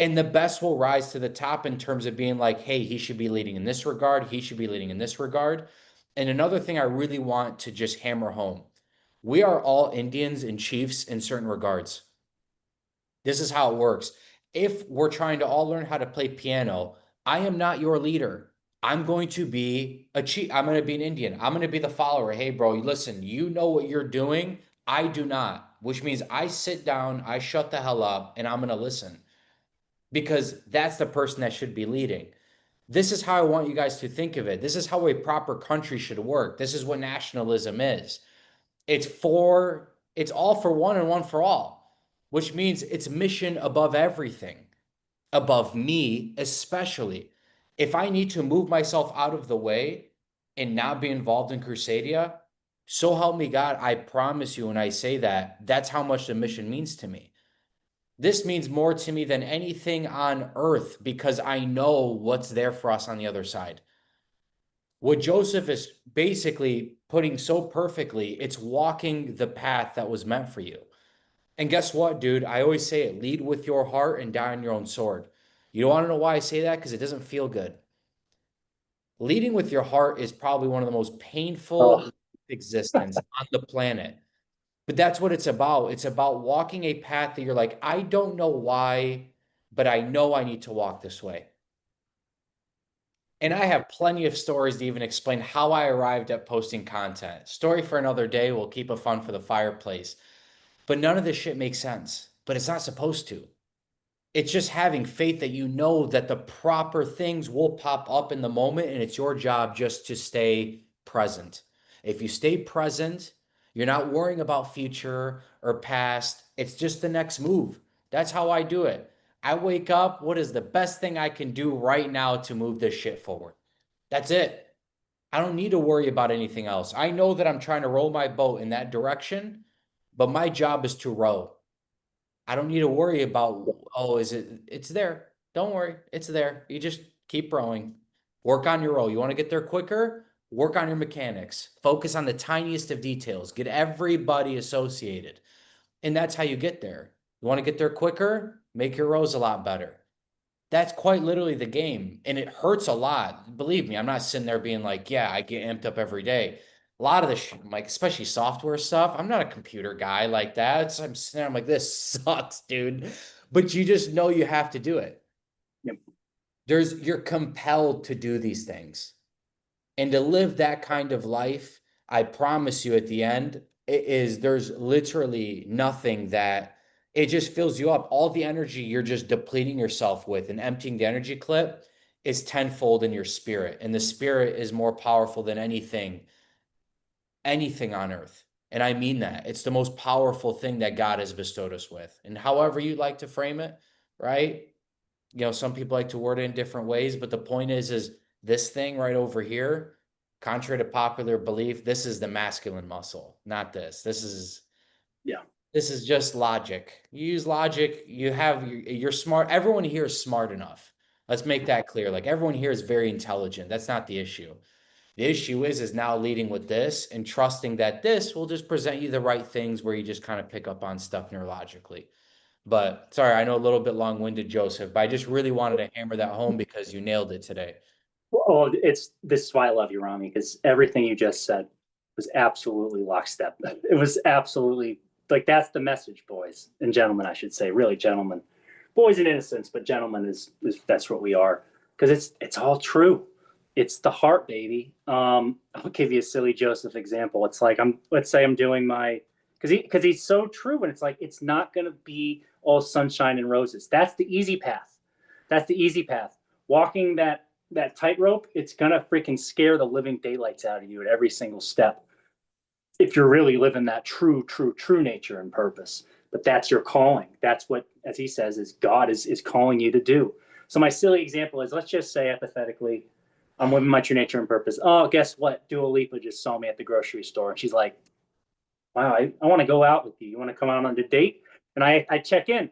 And the best will rise to the top in terms of being like, hey, he should be leading in this regard. He should be leading in this regard. And another thing I really want to just hammer home, we are all Indians and chiefs in certain regards. This is how it works. If we're trying to all learn how to play piano, I am not your leader. I'm going to be a chief. I'm going to be an Indian. I'm going to be the follower. Hey, bro, listen, you know what you're doing. I do not, which means I sit down, I shut the hell up, and I'm going to listen because that's the person that should be leading. This is how I want you guys to think of it. This is how a proper country should work. This is what nationalism is. It's all for one and one for all, which means it's mission above everything, above me, especially. If I need to move myself out of the way and not be involved in Crusadia, so help me God, I promise you, when I say that, that's how much the mission means to me. This means more to me than anything on earth because I know what's there for us on the other side. What Joseph is basically putting so perfectly, it's walking the path that was meant for you. And guess what, dude? I always say it, lead with your heart and die on your own sword. You don't want to know why I say that? Because it doesn't feel good. Leading with your heart is probably one of the most painful existence on the planet. But that's what it's about. It's about walking a path that you're like, I don't know why, but I know I need to walk this way. And I have plenty of stories to even explain how I arrived at posting content. Story for another day. We'll keep it fun for the fireplace. But none of this shit makes sense. But it's not supposed to. It's just having faith that you know that the proper things will pop up in the moment, and it's your job just to stay present. If you stay present, you're not worrying about future or past. It's just the next move. That's how I do it. I wake up, what is the best thing I can do right now to move this shit forward? That's it. I don't need to worry about anything else. I know that I'm trying to row my boat in that direction, but my job is to row. I don't need to worry about, oh, it's there. Don't worry, it's there. You just keep rowing. Work on your row. You want to get there quicker? Work on your mechanics. Focus on the tiniest of details. Get everybody associated. And that's how you get there. You want to get there quicker? Make your rows a lot better. That's quite literally the game. And it hurts a lot. Believe me, I'm not sitting there being like, yeah, I get amped up every day. A lot of the like, especially software stuff, I'm not a computer guy like that. I'm sitting there, I'm like, this sucks, dude. But you just know you have to do it. Yep. You're compelled to do these things. And to live that kind of life, I promise you at the end, there's literally nothing that it just fills you up. All the energy you're just depleting yourself with and emptying the energy clip is tenfold in your spirit. And the spirit is more powerful than anything on earth. And I mean that. It's the most powerful thing that God has bestowed us with. And however you like to frame it, right? You know, some people like to word it in different ways, but the point is this thing right over here, contrary to popular belief, this is the masculine muscle, not this. This is just logic. You use logic, you're smart. Everyone here is smart enough. Let's make that clear. Like everyone here is very intelligent. That's not the issue. The issue is now leading with this and trusting that this will just present you the right things where you just kind of pick up on stuff neurologically. But sorry, I know a little bit long-winded, Joseph, but I just really wanted to hammer that home because you nailed it today. Oh, this is why I love you, Rami, because everything you just said was absolutely lockstep. It was absolutely like that's the message, boys and gentlemen, I should say, really, gentlemen, boys and innocents, but gentlemen is that's what we are because it's all true. It's the heart, baby. I'll give you a silly Joseph example. It's like let's say I'm doing my because he's so true, and it's like it's not going to be all sunshine and roses. That's the easy path. That's the easy path. Walking that tightrope, it's gonna freaking scare the living daylights out of you at every single step. If you're really living that true nature and purpose, but that's your calling. That's what, as he says, is God is calling you to do. So my silly example is, let's just say hypothetically, I'm living my true nature and purpose. Oh, guess what? Dua Lipa just saw me at the grocery store, and she's like, "Wow, I want to go out with you. You want to come out on a date?" And I check in.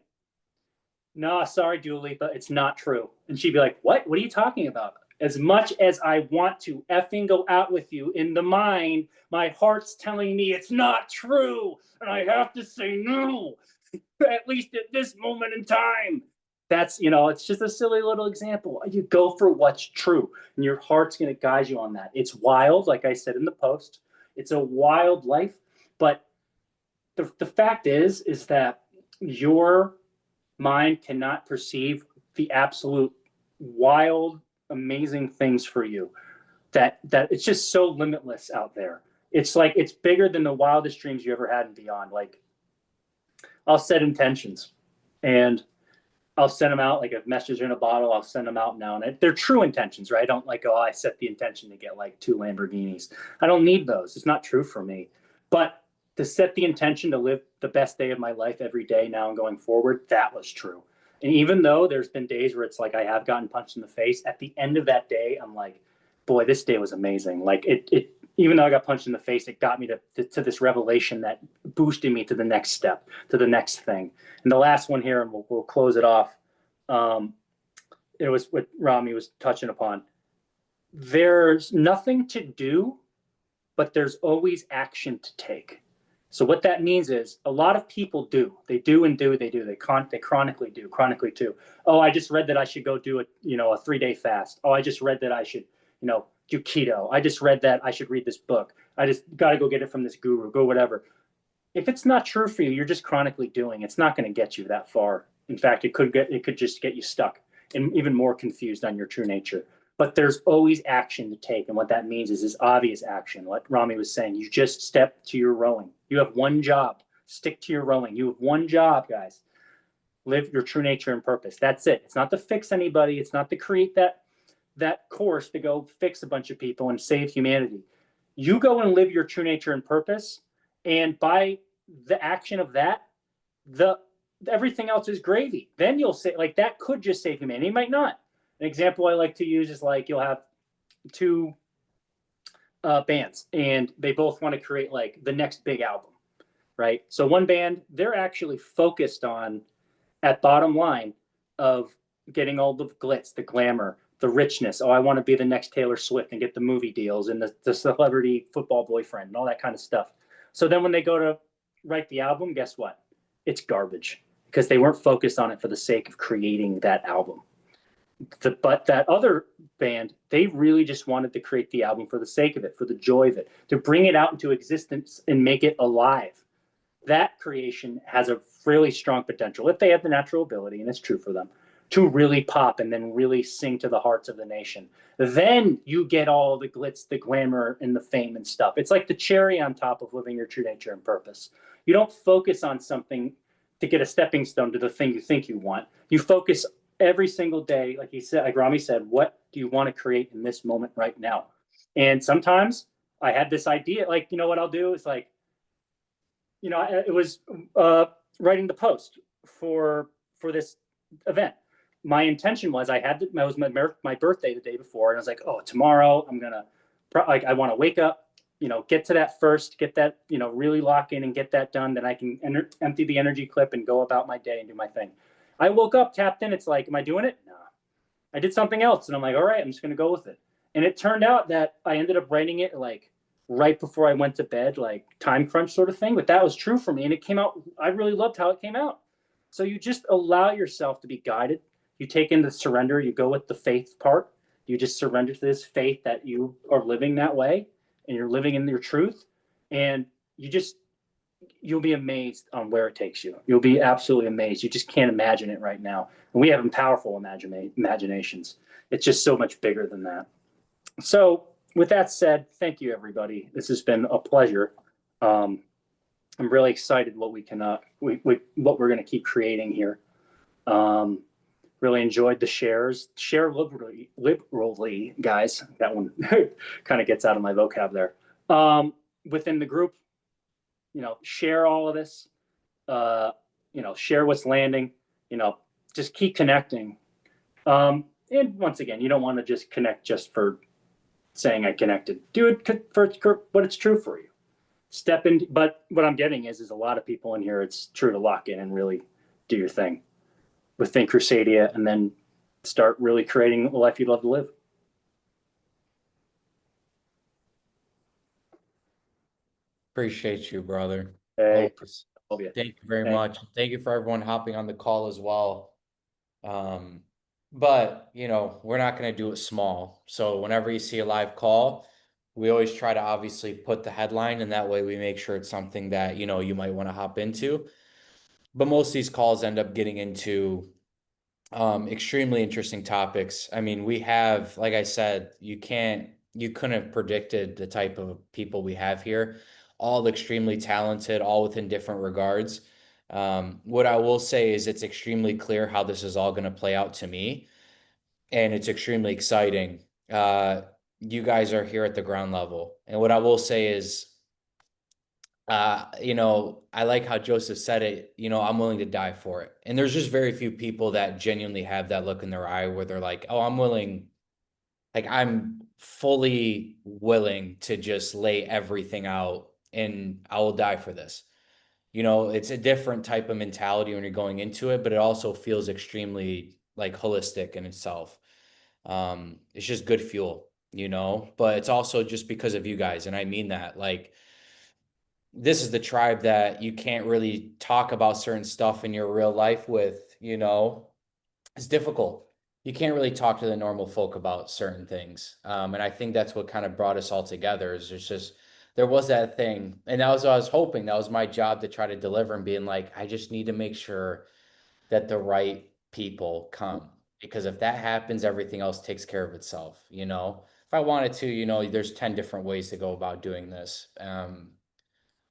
No, sorry, Dua Lipa, it's not true. And she'd be like, what? What are you talking about? As much as I want to effing go out with you, in the mind, my heart's telling me it's not true. And I have to say no, at least at this moment in time. That's, it's just a silly little example. You go for what's true, and your heart's going to guide you on that. It's wild, like I said in the post. It's a wild life. But the fact is that your mind cannot perceive the absolute wild, amazing things for you. That it's just so limitless out there. It's like it's bigger than the wildest dreams you ever had and beyond. Like I'll set intentions, and I'll send them out like a message in a bottle. I'll send them out now, and they're true intentions, right? I don't like, I set the intention to get like 2 Lamborghinis. I don't need those. It's not true for me. But to set the intention to live the best day of my life every day now and going forward, that was true. And even though there's been days where it's like I have gotten punched in the face, at the end of that day, I'm like, boy, this day was amazing. Like it even though I got punched in the face, it got me to this revelation that boosted me to the next step, to the next thing. And the last one here, and we'll close it off. It was what Rami was touching upon. There's nothing to do, but there's always action to take. So what that means is a lot of people do. They do and do. They do. They chronically do. Chronically too. Oh, I just read that I should go do a 3-day fast. Oh, I just read that I should do keto. I just read that I should read this book. I just got to go get it from this guru. Go whatever. If it's not true for you, you're just chronically doing. It's not going to get you that far. In fact, it could just get you stuck and even more confused on your true nature. But there's always action to take. And what that means is this obvious action. What Rami was saying, you just step to your rowing. You have one job. Stick to your rowing. You have one job, guys. Live your true nature and purpose. That's it. It's not to fix anybody. It's not to create that course to go fix a bunch of people and save humanity. You go and live your true nature and purpose. And by the action of that, everything else is gravy. Then you'll say, like, that could just save humanity. It might not. An example I like to use is like you'll have 2 bands, and they both want to create like the next big album. right? So one band, they're actually focused on, at bottom line, of getting all the glitz, the glamour, the richness. Oh, I want to be the next Taylor Swift and get the movie deals and the celebrity football boyfriend and all that kind of stuff. So then when they go to write the album, guess what? It's garbage because they weren't focused on it for the sake of creating that album. But that other band, they really just wanted to create the album for the sake of it, for the joy of it, to bring it out into existence and make it alive. That creation has a really strong potential, if they have the natural ability, and it's true for them, to really pop and then really sing to the hearts of the nation. Then you get all the glitz, the glamour, and the fame and stuff. It's like the cherry on top of living your true nature and purpose. You don't focus on something to get a stepping stone to the thing you think you want. You focus every single day, like he said, like Rami said, what do you want to create in this moment right now? And sometimes I had this idea, like, you know what I'll do is like, you know, it was writing the post for this event. My intention was I had it was my birthday the day before, and I was like, oh, tomorrow I'm gonna like I want to wake up, you know, get to that first, get that, you know, really lock in and get that done. Then I can empty the energy clip and go about my day and do my thing. I woke up, tapped in. It's like, am I doing it? No. I did something else, and I'm like, all right, I'm just gonna go with it. And it turned out that I ended up writing it like right before I went to bed, like time crunch sort of thing. But that was true for me, and it came out. I really loved how it came out. So you just allow yourself to be guided. You take in the surrender. You go with the faith part. You just surrender to this faith that you are living that way, and you're living in your truth, and you'll be amazed on where it takes you. You'll be absolutely amazed. You just can't imagine it right now. And we have powerful imaginations. It's just so much bigger than that. So with that said, thank you, everybody. This has been a pleasure. I'm really excited what we can, what we're going to keep creating here. Really enjoyed the shares. Share liberally, guys. That one kind of gets out of my vocab there. Within the group, you know, share all of this. You know, share what's landing. You know, just keep connecting. And once again, you don't want to just connect just for saying I connected. Do it for what it's true for you. Step in. But what I'm getting is a lot of people in here, it's true to lock in and really do your thing within Crusadia and then start really creating the life you'd love to live. Appreciate you, brother. Hey, Thank you very much. Thank you for everyone hopping on the call as well. But you know, we're not going to do it small. So whenever you see a live call, we always try to obviously put the headline, and that way we make sure it's something that, you know, you might want to hop into. But most of these calls end up getting into extremely interesting topics. I mean, we have, like I said, you couldn't have predicted the type of people we have here, all extremely talented, all within different regards. What I will say is it's extremely clear how this is all going to play out to me, and it's extremely exciting. You guys are here at the ground level, and what I will say is, you know, I like how Joseph said it, you know, I'm willing to die for it. And there's just very few people that genuinely have that look in their eye where they're like, oh, I'm willing, like I'm fully willing to just lay everything out and I will die for this. You know, it's a different type of mentality when you're going into it, but it also feels extremely like holistic in itself. It's just good fuel, you know, but it's also just because of you guys. And I mean that, like, this is the tribe that you can't really talk about certain stuff in your real life with, you know, it's difficult. You can't really talk to the normal folk about certain things. And I think that's what kind of brought us all together is there's just, there was that thing. And that was what I was hoping. That was my job to try to deliver and being like, I just need to make sure that the right people come. Because if that happens, everything else takes care of itself, you know? If I wanted to, you know, there's 10 different ways to go about doing this.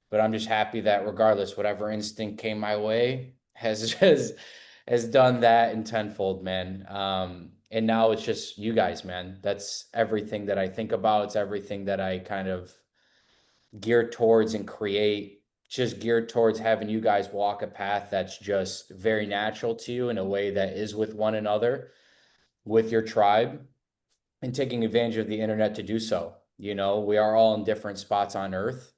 But I'm just happy that regardless, whatever instinct came my way has done that in tenfold, man. And now it's just you guys, man. That's everything that I think about. It's everything that I kind of gear towards and create, just geared towards having you guys walk a path that's just very natural to you in a way that is with one another, with your tribe, and taking advantage of the internet to do so. You know, we are all in different spots on earth.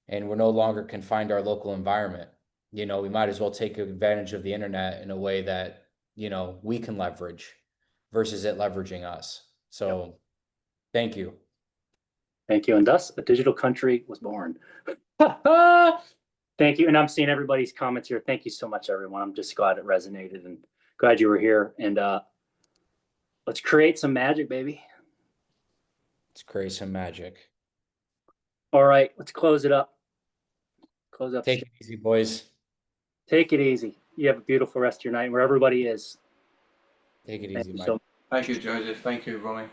and we're no longer confined to our local environment. You know, we might as well take advantage of the internet in a way that, you know, we can leverage versus it leveraging us. So thank you. Thank you. And thus, a digital country was born. Thank you. And I'm seeing everybody's comments here. Thank you so much, everyone. I'm just glad it resonated and glad you were here. And let's create some magic, baby. Let's create some magic. All right, let's close it up. Close up. Take it easy, boys. Take it easy. You have a beautiful rest of your night where everybody is. Take it Thank easy, you Mike. so much. Thank you, Joseph. Thank you, Romy.